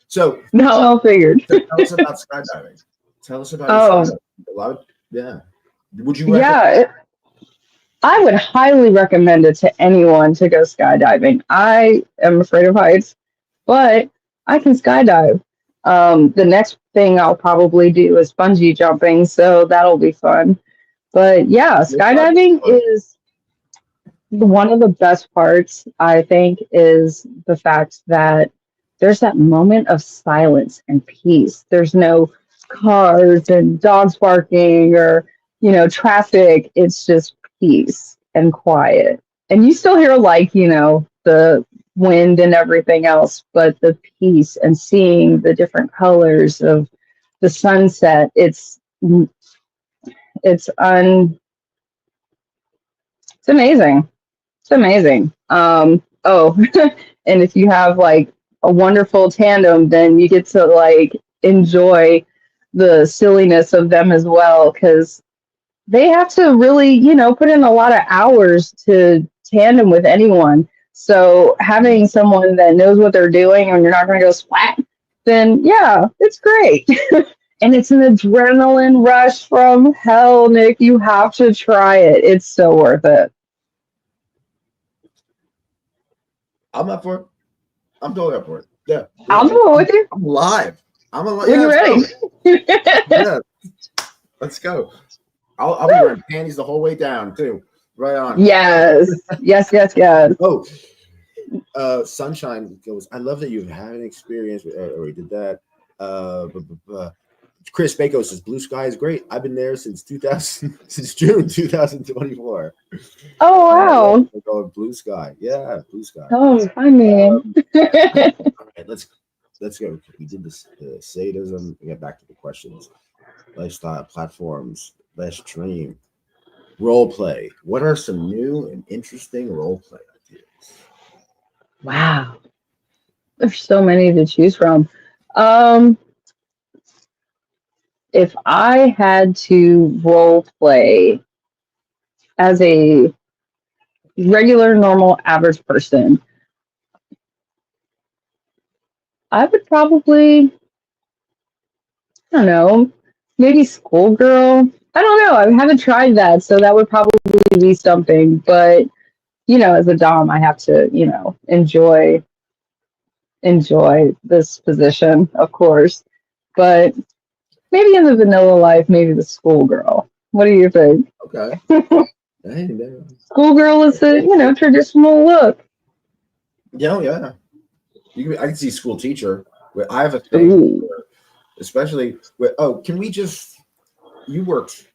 So not well figured. So tell us about skydiving. Tell us about skydiving. Yeah. Would you recommend? I would highly recommend it to anyone to go skydiving. I am afraid of heights, but I can skydive. The next thing I'll probably do is bungee jumping, so that'll be fun. But yeah, skydiving is one of the best parts, I think, is the fact that there's that moment of silence and peace. There's no cars and dogs barking or, traffic. It's just peace and quiet. And you still hear the wind and everything else, but the peace and seeing the different colors of the sunset, it's amazing. It's amazing. And if you have like a wonderful tandem, then you get to like enjoy the silliness of them as well, because they have to really, put in a lot of hours to tandem with anyone. So having someone that knows what they're doing and you're not going to go splat, then yeah, it's great. And it's an adrenaline rush from hell, Nick. You have to try it. It's so worth it. I'm up for it. I'm totally up for it. Yeah. I'll do it with you. I'm live. When you're ready. Yeah. Let's go. I'll be wearing panties the whole way down too. Right on. Yes. Oh, Sunshine goes, I love that you've had an experience with, we did that. Chris Bako says Blue Sky is great. I've been there since June 2024. Oh wow. We're going Blue Sky. Yeah, Blue Sky. Oh, I mean. All right, let's go. We did this sadism. We get back to the questions. Lifestyle platforms, last dream. Role play. What are some new and interesting role play ideas? Wow. There's so many to choose from. If I had to role play as a regular, normal, average person, I would probably, I don't know, maybe schoolgirl. I don't know. I haven't tried that, so that would probably be something. But, as a dom, I have to, enjoy this position, of course. But maybe in the vanilla life, maybe the schoolgirl. What do you think? Okay. Schoolgirl is the, traditional look. Yeah. I can see school teacher. I have a thing, especially with, can we just, you worked,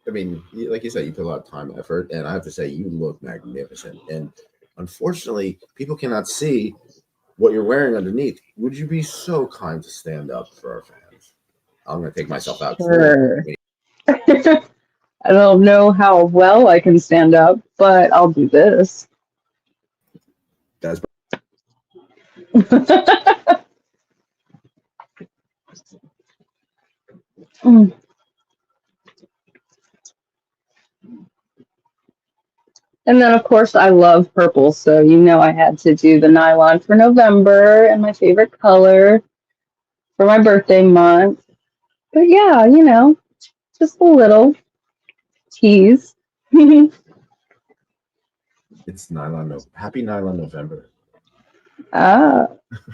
I mean, like you said, you put a lot of time and effort, and I have to say, you look magnificent. And unfortunately, people cannot see what you're wearing underneath. Would you be so kind to stand up for our fans? I'm going to take myself out. Sure. I don't know how well I can stand up, but I'll do this. That's Mm. And then, of course, I love purple, so you know I had to do the nylon for November and my favorite color for my birthday month. But yeah, you know, just a little tease. it's nylon. No, happy nylon November. Ah,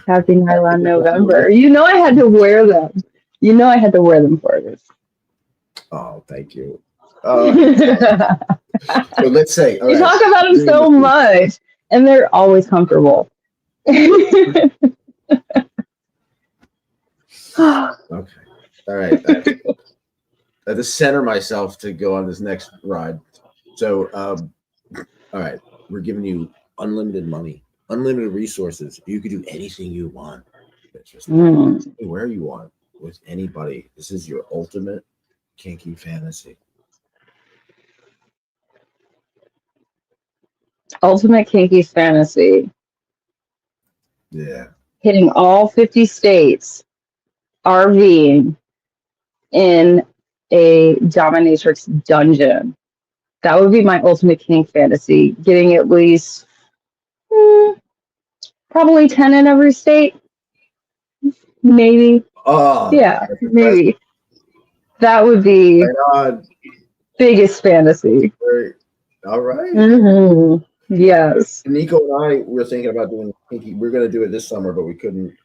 happy nylon November. You know I had to wear them. You know I had to wear them for this. Oh, thank you. You So let's say, all right, talk about them so much, and they're always comfortable. okay, all right. I have to center myself to go on this next ride. So, all right, we're giving you unlimited money, unlimited resources. You could do anything you want. It's just anywhere you want with anybody. This is your ultimate kinky fantasy. Ultimate kinky fantasy. Yeah. Hitting all 50 states, RVing in a dominatrix dungeon. That would be my ultimate kink fantasy. Getting at least probably 10 in every state. Maybe. Oh, Yeah, maybe. That would be biggest fantasy. Great. All right. Mm-hmm. Yes. Nico and I were thinking about doing kinky. We're going to do it this summer, but we couldn't,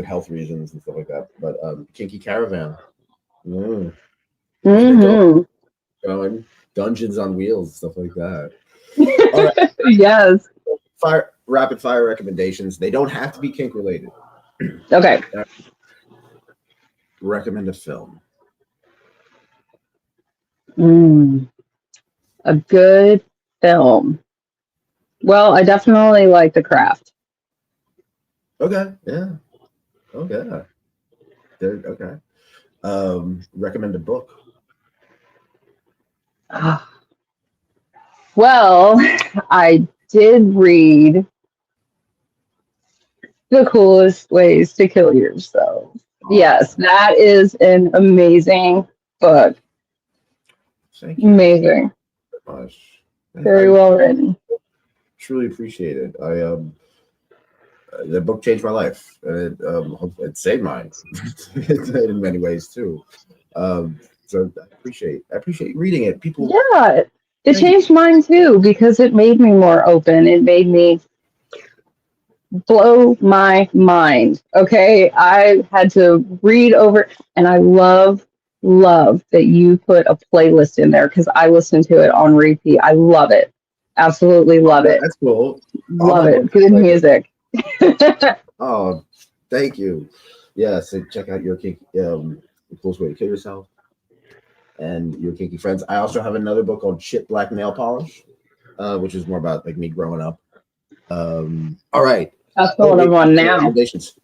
health reasons and stuff like that. But kinky caravan. Going dungeons on wheels, stuff like that. All right. Yes. Rapid fire recommendations. They don't have to be kink related. Okay. Recommend a film. A good film. Well, I definitely like The Craft. Okay. Yeah. Okay. Okay. Recommend a book. Well, I did read The Coolest Ways to Kill Yourself. Yes, that is an amazing book. Thank you. Amazing. Very well written. Truly appreciate it. The book changed my life, and it saved mine in many ways too. So I appreciate reading it. People, yeah, it changed mine too because it made me more open. It made me blow my mind. Okay, I had to read over, and I love that you put a playlist in there because I listen to it on repeat. I love it. Absolutely love it. That's cool. Love it. Good music. Oh, thank you. Yeah, so check out your kinky, The Coolest Way to Kill Yourself, and your kinky friends. I also have another book called Shit Black Nail Polish, which is more about like me growing up. All right. That's the one I'm on now. Recommendations.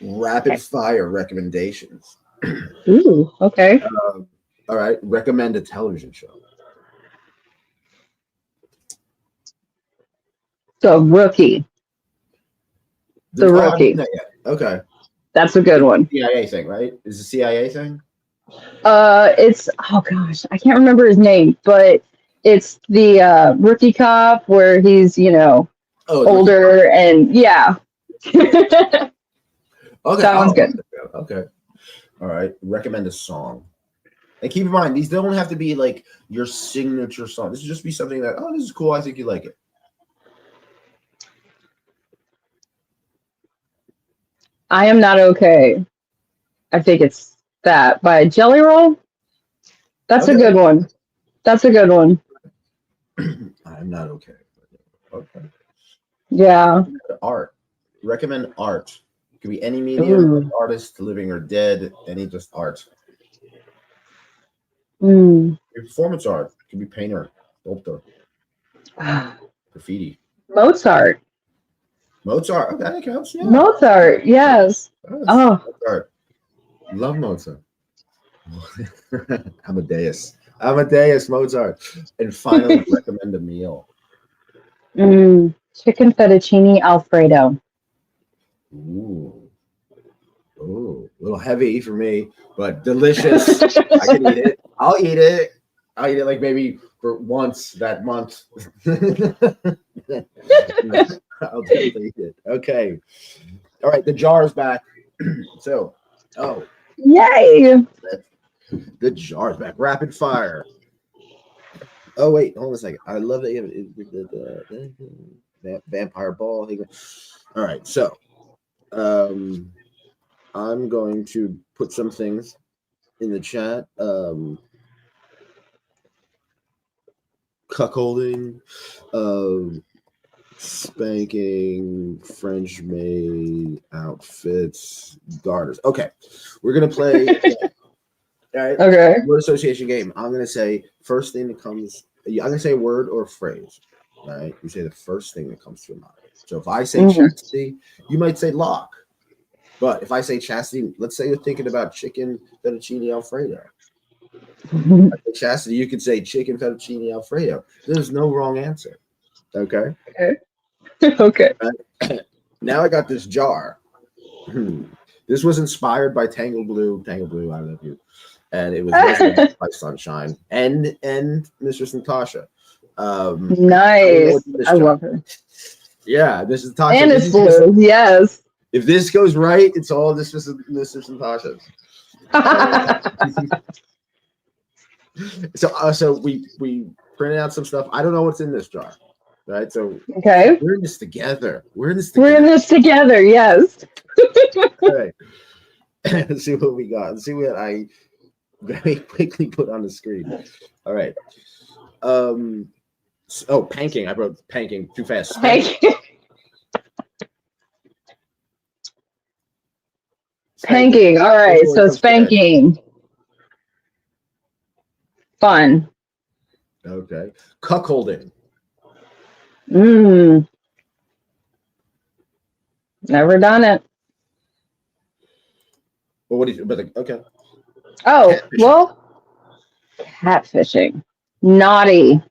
Rapid fire recommendations. Ooh, okay. All right. Recommend a television show. The Rookie. The Rookie. Okay. That's a good one. CIA thing, right? Is the CIA thing? It's gosh, I can't remember his name, but it's the rookie cop where he's older and yeah. Okay. That one's good. Okay. All right. Recommend a song. And keep in mind, these don't have to be like your signature song. This should just be something that, this is cool. I think you like it. I Am Not Okay. I think it's that by Jelly Roll. That's a good one. That's a good one. I'm not okay. Okay. Yeah. Art. Recommend art. It could be any medium, artist, living or dead, any just art. Your performance art. It could be painter, sculptor, graffiti. Mozart. Okay, that counts. Yeah. Mozart, yes. Mozart. Love Mozart. Amadeus. Amadeus Mozart. And finally, recommend a meal. Chicken fettuccine Alfredo. Ooh. Ooh, a little heavy for me, but delicious. I can eat it. I'll eat it. I'll eat it like maybe for once that month. I'll definitely eat it. Okay. All right, the jar is back. So, Yay! the jar is back. Rapid fire. Oh, wait, hold on a second. I love that you have the vampire ball. All right, so I'm going to put some things in the chat. Cuckolding, spanking, French maid outfits, garters. Okay, we're gonna play. All right. Okay. Word association game. I'm gonna say first thing that comes. I'm gonna say a word or a phrase. All right. You say the first thing that comes to your mind. So if I say chastity, you might say lock. But if I say chastity, let's say you're thinking about chicken fettuccine Alfredo. Chastity, you could say chicken fettuccine Alfredo. There's no wrong answer. Okay. Okay. Now I got this jar. This was inspired by Tangle Blue, I love you, and it was by Sunshine and Mistress Natasha. Nice. I love her. Yeah, this is Natasha. And it's blue. Yes. If this goes right, it's all Mistress Natasha's. So we printed out some stuff. I don't know what's in this jar, right? So okay, we're in this together. We're in this together. Yes. All right. Let's see what we got. Let's see what I very quickly put on the screen. All right. Panking. I wrote panking too fast. Panking. All right. So spanking. Fun. Okay. Cuckolding. Never done it. Well, what do you? But okay. Oh, catfishing. Well, catfishing. Naughty.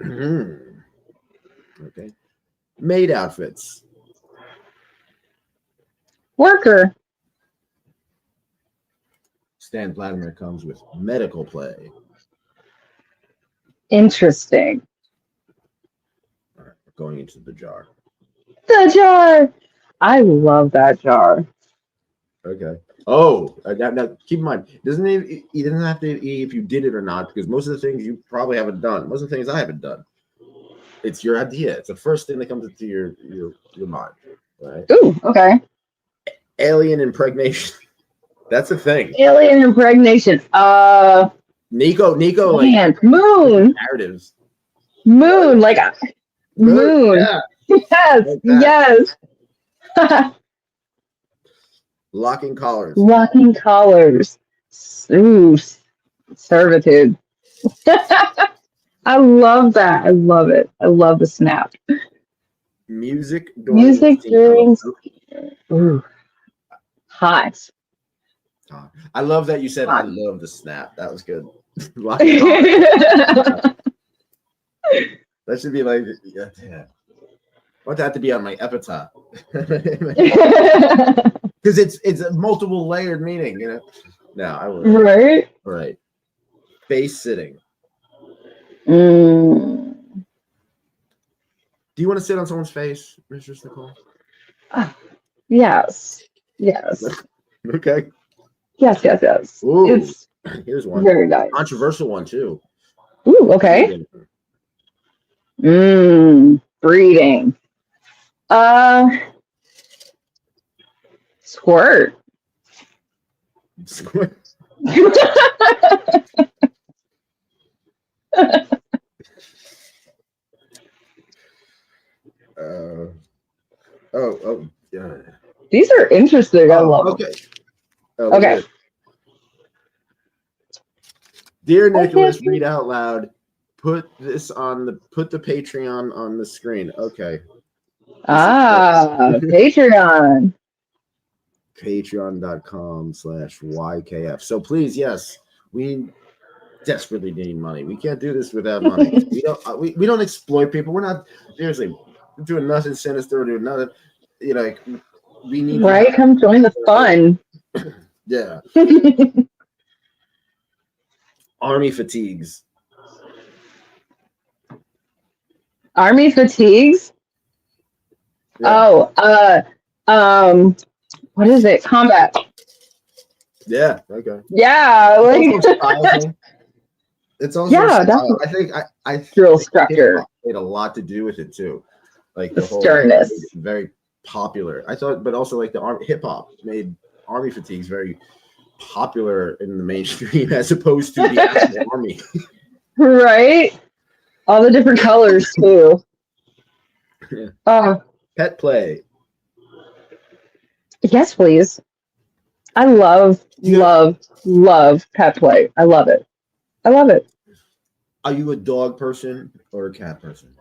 Okay. Maid outfits. Worker. Stan Vladimir comes with medical play. Interesting. All right, we're going into the jar. The jar. I love that jar. Okay. Oh, now keep in mind, you doesn't have to be if you did it or not, because most of the things you probably haven't done. Most of the things I haven't done. It's your idea. It's the first thing that comes into your mind, right? Ooh, okay. Alien impregnation. That's a thing. Alien impregnation. Nico, man, like moon narratives. Moon, like moon. Yeah. Yes, Like yes. Locking collars. Locking collars. Ooh, servitude. I love that. I love it. I love the snap. Music during. Ooh, hot. I love that you said hot. I love the snap. That was good. That should be like, yeah. I want that to be on my epitaph. Because it's a multiple layered meaning, you know. No, I would. Right. All right. Face sitting. Do you want to sit on someone's face, Mistress Nacole? Yes. Okay. Yes. Ooh, it's here's one. Very nice. Controversial one too. Ooh, okay. Breeding. Squirt. Yeah. These are interesting. I love them. Okay. Dear Nicholas, read out loud. Put the Patreon on the screen. Okay. Patreon. Patreon.com/YKF. So please, yes, we desperately need money. We can't do this without money. We don't exploit people. We're not seriously doing nothing sinister. We're doing nothing. You know, like, we need right. Come join the fun. Yeah. Army fatigues. Army fatigues. Yeah. What is it? Combat. Yeah. Okay. Yeah, It's also yeah, style. I think I drill think structure. hip-hop had a lot to do with it too. Like the whole sternness. very popular. I thought, but also like the hip hop made army fatigues very popular in the mainstream as opposed to the actual army. Right? All the different colors too. Yeah. Pet play. Yes, please. I love pet play. I love it. Are you a dog person or a cat person?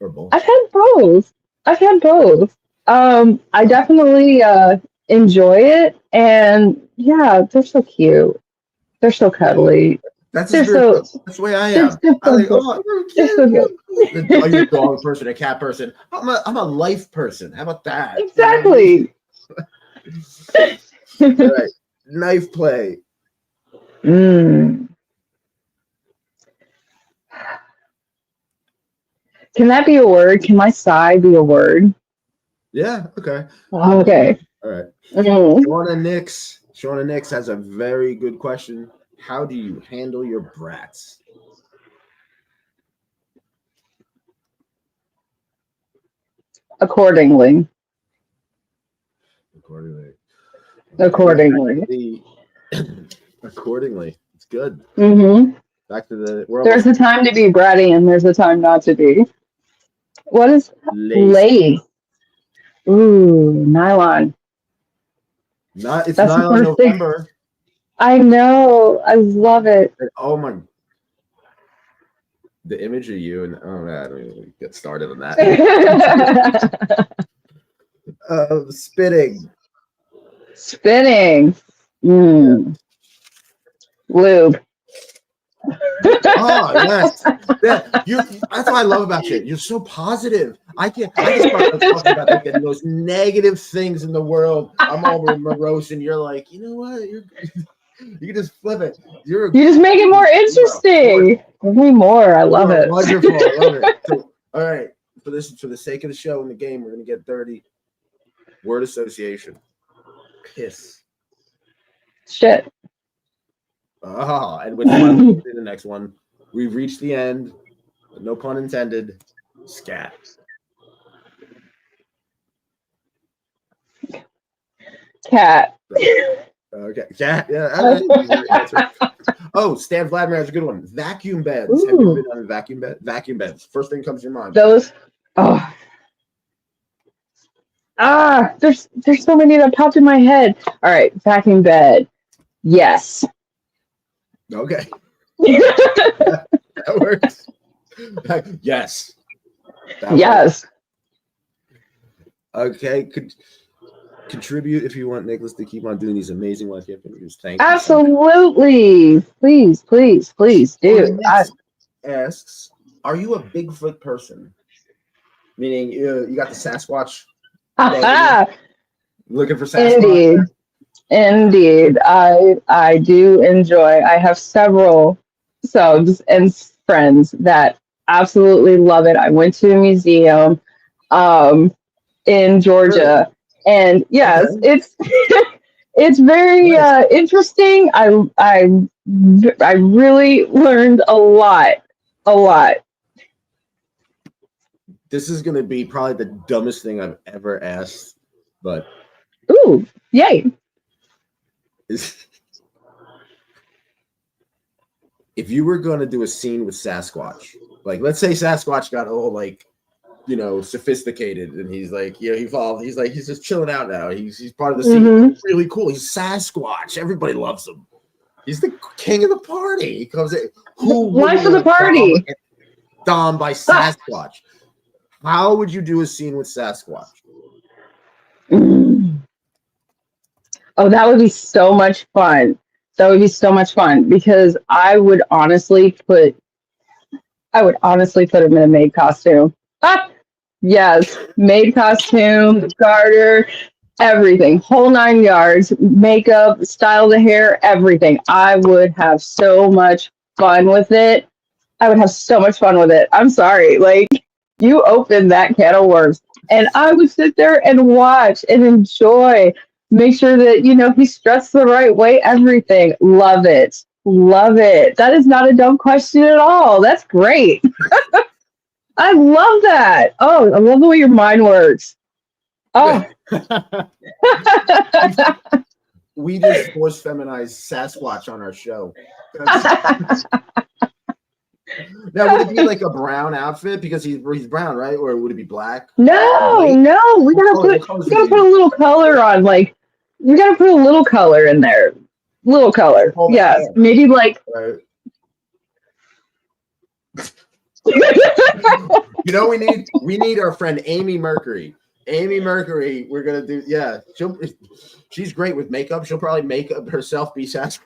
Or both? I've had both. I definitely enjoy it, and yeah, they're so cute. They're so cuddly. That's the way I am. They're so good. Are you a dog person, a cat person? I'm a life person. How about that? Exactly. All right. Knife play. Can that be a word? Can my sigh be a word? Yeah. Okay. Okay. All right. Mm. Shauna Nix has a very good question. How do you handle your brats? Accordingly. Accordingly. It's good. Mm-hmm. Back to the There's a time to be bratty and there's a time not to be. What is lace? Ooh, nylon. It's Nylon November. I know. I love it. Oh my! The image of you and I don't even get started on that. Spitting. Lube. Oh yes, that's what I love about you. You're so positive. I just start talking about like the most negative things in the world. I'm all morose, and you're like, you know what? You can just flip it. You just make it more interesting. Give me more. I love it. Wonderful. I love it. So, all right, for the sake of the show and the game, we're gonna get dirty. Word association. Piss. Shit. And with the next one, we've reached the end. No pun intended. Scat. Cat. Okay, cat. Yeah. Oh, Stan Vladimir has a good one. Vacuum beds. Ooh. Have you been on a vacuum bed? Vacuum beds. First thing comes to your mind. Those. Oh. There's so many that popped in my head. All right, vacuum bed. Yes. Okay. That works. Yes. Yes. Works. Okay. Contribute if you want Nicholas to keep on doing these amazing life interviews. Thank you. Absolutely. Please do. Asks, are you a Bigfoot person? Meaning you got the Sasquatch. Looking for Sasquatch. Indeed. I do enjoy. I have several subs and friends that absolutely love it. I went to a museum in Georgia, and yes, it's very interesting. I really learned a lot. This is going to be probably the dumbest thing I've ever asked, but ooh, yay. If you were going to do a scene with Sasquatch, like let's say Sasquatch got all like, sophisticated and he's like, he evolved. He's like, he's just chilling out now. He's part of the scene. Mm-hmm. He's really cool. He's Sasquatch. Everybody loves him. He's the king of the party. He comes in. Life of the party. Dom by Sasquatch. How would you do a scene with Sasquatch? Oh, that would be so much fun. That would be so much fun because I would honestly put him in a maid costume. Ah, yes, maid costume, garter, everything, whole 9 yards, makeup, style the hair, everything. I would have so much fun with it. I would have so much fun with it. I'm sorry, like you opened that can of worms, and I would sit there and watch and enjoy. Make sure that he's dressed the right way. Everything. Love it. Love it. That is not a dumb question at all. That's great. I love that. Oh, I love the way your mind works. Oh. We just force feminized Sasquatch on our show. Now, would it be like a brown outfit because he's brown, right? Or would it be black? No, white? no. We gotta put a little color on. Like we gotta put a little color in there. Little color. Yes. Yeah. Maybe like. Right. We need our friend Amy Mercury. Amy Mercury, we're gonna do. Yeah, she's great with makeup. She'll probably make up herself be Sasquatch.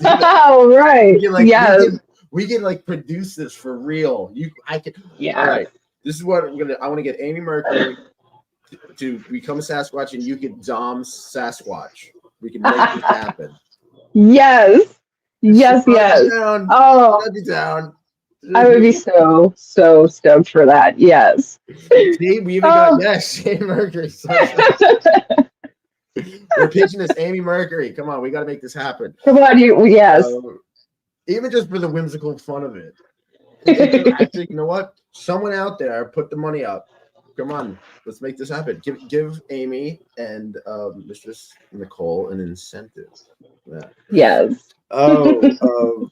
Oh, right. Yes. We can like produce this for real. I can. Yeah. All right. This is what I want to get Amy Mercury to become a Sasquatch, and you can dom Sasquatch. We can make this happen. Yes. Yes. Yes. Down. Oh. Down. I would be so stoked for that. Yes. See, we even got Amy Mercury. We're pitching this Amy Mercury. Come on, we got to make this happen. Come on, yes. Even just for the whimsical fun of it. Actually, you know what? Someone out there put the money up. Come on, let's make this happen. Give Amy and Mistress Nacole an incentive. Yeah. Yes. Oh.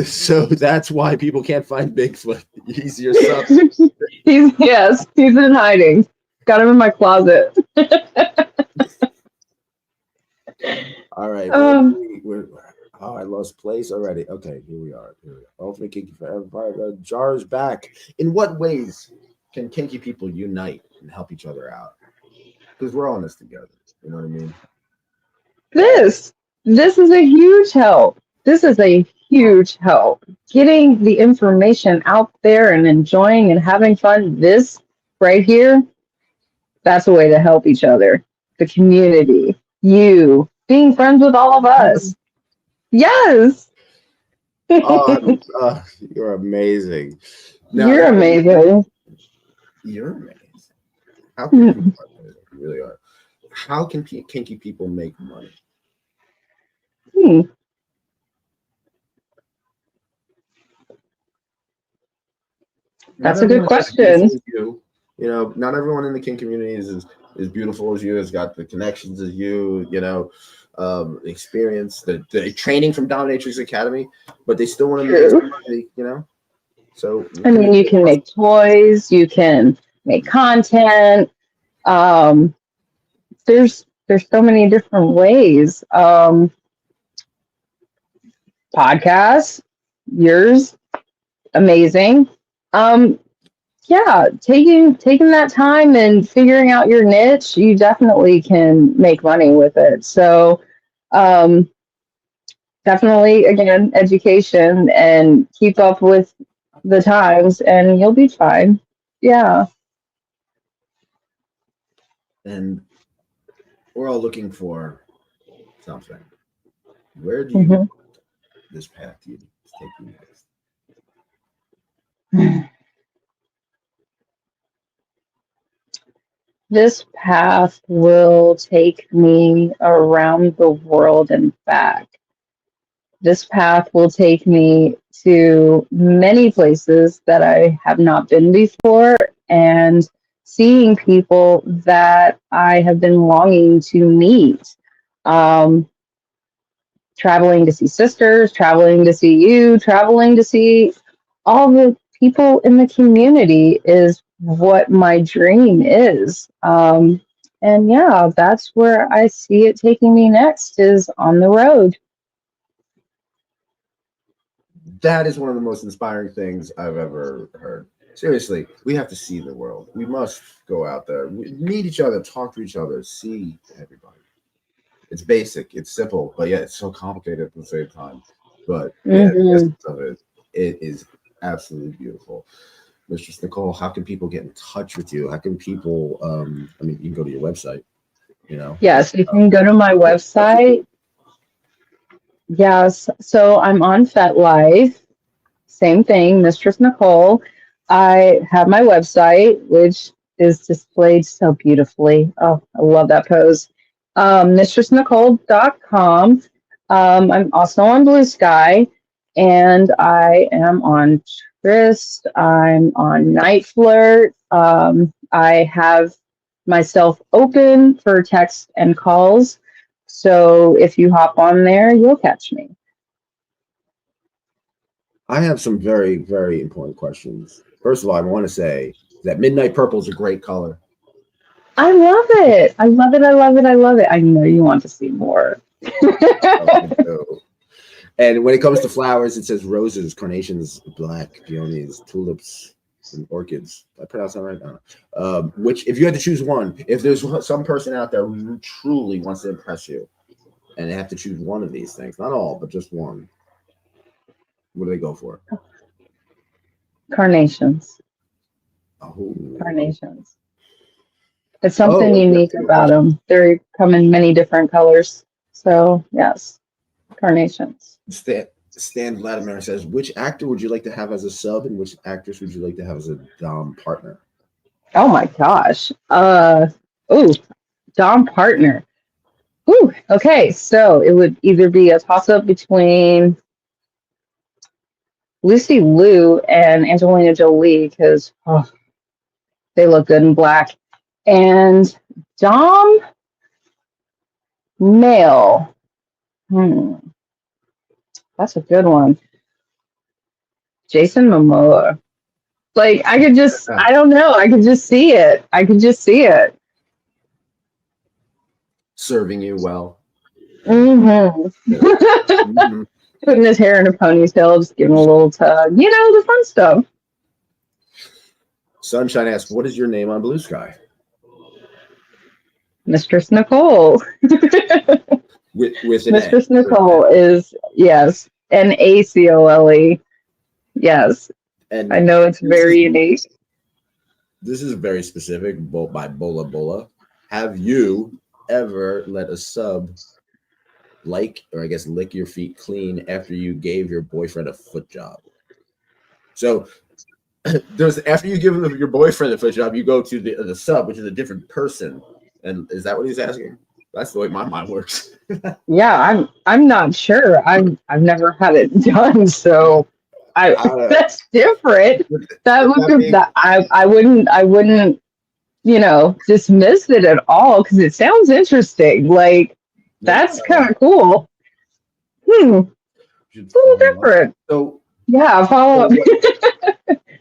So that's why people can't find Bigfoot. He's your son. He's in hiding. Got him in my closet. All right. I lost place already. Okay, here we are. Ultimate Kinky Forever. Jar's back. In what ways can kinky people unite and help each other out? Because we're all in this together. You know what I mean? This is a huge help. This is a huge help. Getting the information out there and enjoying and having fun. This right here, that's a way to help each other. The community, you, being friends with all of us. Yes. You're amazing. Now, you're amazing. You're amazing. How can you really are? How can kinky people make money? That's a good question. You know, not everyone in the kink community is beautiful as you, has got the connections as you, experience, the training from Dominatrix Academy, but they still want to make some money, So I mean, you can make toys, you can make content. There's so many different ways. Podcasts, yours, amazing. Yeah, taking that time and figuring out your niche, you definitely can make money with it. So definitely, again, education and keep up with the times and you'll be fine. Yeah. And we're all looking for something. Where do you want this path to take you next? This path will take me around the world and back. This path will take me to many places that I have not been before and seeing people that I have been longing to meet. Traveling to see sisters, traveling to see you, traveling to see all the people in the community is what my dream is. And yeah, that's where I see it taking me next, is on the road. That is one of the most inspiring things I've ever heard. Seriously, we have to see the world. We must go out there, meet each other, talk to each other, see everybody. It's basic, it's simple, but yeah, it's so complicated at the same time. But yeah, the Mm-hmm. essence of it, it is absolutely beautiful. Mistress Nacole, how can people get in touch with you? How can people? I mean, you can go to your website. You know. Yes, you can go to my website. Yes, so I'm on FetLife. Same thing, Mistress Nacole. I have my website, which is displayed so beautifully. Oh, I love that pose. mistressnacole.com. I'm also on Blue Sky, and I am on Tryst. I'm on Night Flirt. I have myself open for text and calls. So if you hop on there, you'll catch me. I have some very, very important questions. First of all, I want to say that midnight purple is a great color. I love it. I love it. I love it. I love it. I know you want to see more. I do. And when it comes to flowers, it says roses, carnations, black, peonies, tulips, and orchids. I pronounce that right now. Which, if you had to choose one, if there's some person out there who truly wants to impress you, and they have to choose one of these things, not all, but just one, what do they go for? Carnations. Oh. Carnations. It's something Okay. unique about them. They come in many different colors. So, yes, carnations. Stan Vladimir says, which actor would you like to have as a sub, and which actress would you like to have as a dom partner? Oh my gosh. Dom partner. Ooh, okay. So it would either be a toss up between Lucy Liu and Angelina Jolie because they look good in black. And Dom male. That's a good one. Jason Momoa. Like I could just, I don't know. I could just see it. I could just see it. Serving you well. Mm-hmm. Mm-hmm. Putting his hair in a ponytail, just giving a little tug. You know, the fun stuff. Sunshine asks, what is your name on Blue Sky? Mistress Nacole. With an Mistress A. Nacole is, yes, Nacole. Yes. And I know it's very unique. This is very specific, by Bola Bola. Have you ever let a sub lick your feet clean after you gave your boyfriend a foot job? So after you give your boyfriend a foot job, you go to the sub, which is a different person. And is that what he's asking? That's the way my mind works. Yeah, I'm not sure. I've never had it done, so that's different. I wouldn't dismiss it at all because it sounds interesting. Like that's kind of cool. It's a little different. So yeah, follow up.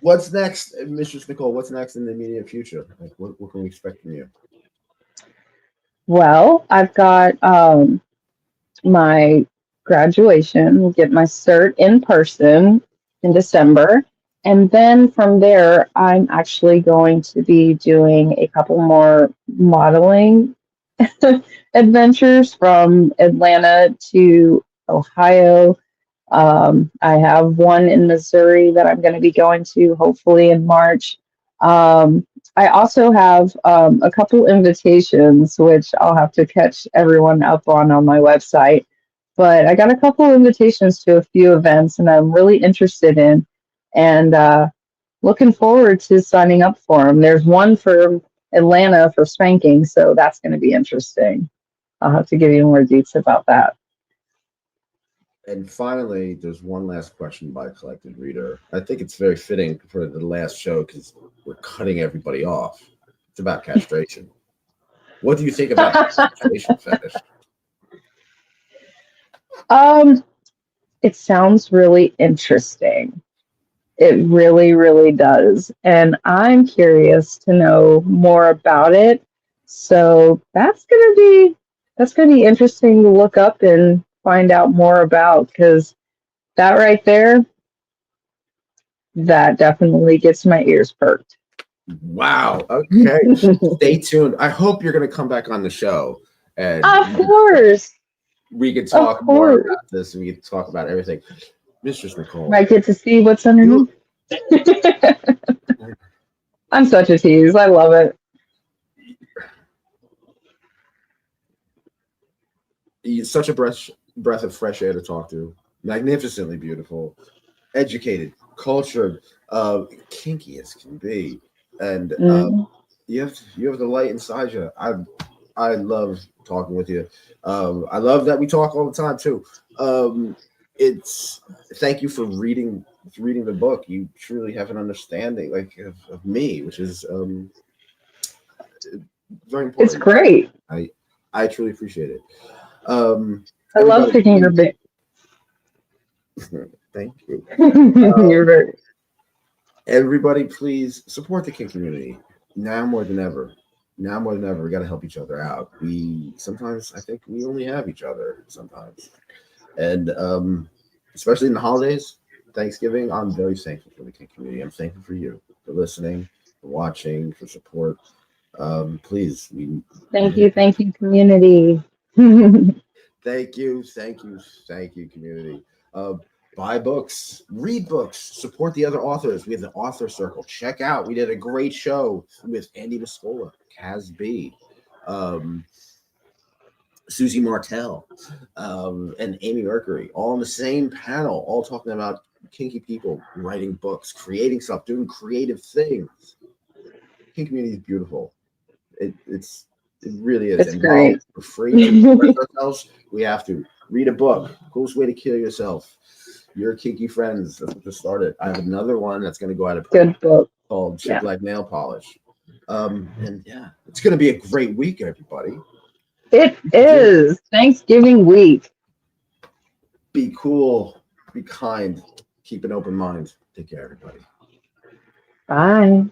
What's next, Mistress Nacole? What's next in the immediate future? Like, what can we expect from you? Well, I've got my graduation. We'll get my cert in person in December. And then from there, I'm actually going to be doing a couple more modeling adventures from Atlanta to Ohio. I have one in Missouri that I'm going to be going to hopefully in March. I also have a couple invitations, which I'll have to catch everyone up on my website. But I got a couple invitations to a few events, and I'm really interested in, and looking forward to signing up for them. There's one for Atlanta for spanking, so that's going to be interesting. I'll have to give you more deets about that. And finally, there's one last question by a collected reader. I think it's very fitting for the last show because we're cutting everybody off. It's about castration. What do you think about the castration fetish? It sounds really interesting. It really, really does. And I'm curious to know more about it. So that's gonna be interesting to look up and find out more about, because that right there, that definitely gets my ears perked. Wow. Okay. Stay tuned. I hope you're going to come back on the show and Of course. we could talk Of more course. about this. We could talk about everything. Mistress Nacole, Might get to see what's underneath. I'm such a tease. I love it. you're such a breath of fresh air to talk to. Magnificently beautiful, educated, cultured, kinky as can be, and Mm. you have the light inside you. I love talking with you. I love that we talk all the time too. It's thank you for reading the book. You truly have an understanding like of me, which is very It's important. great. I truly appreciate it. I love Everybody, picking your bit. thank you. You're very. Everybody, please support the kink community now more than ever. Now more than ever, we got to help each other out. We sometimes I think we only have each other sometimes, and especially in the holidays, Thanksgiving. I'm very thankful for the kink community. I'm thankful for you for listening, for watching, for support. Please, Thank you, community. thank you, community. Buy books, read books, support the other authors. We have the author circle. Check out. We did a great show with Andy Muscola, Kaz B, Susie Martell, and Amy Mercury, all on the same panel, all talking about kinky people writing books, creating stuff, doing creative things. Kink community is beautiful. It really is. It's And while great. we're free to express ourselves, we have to read a book. Coolest way to kill yourself. Your kinky friends. That's what just started. I have another one that's going to go out of print Good book. called Chip Yeah. Like Nail Polish. And yeah, it's going to be a great week, everybody. It is Thanksgiving week. Be cool. Be kind. Keep an open mind. Take care, everybody. Bye.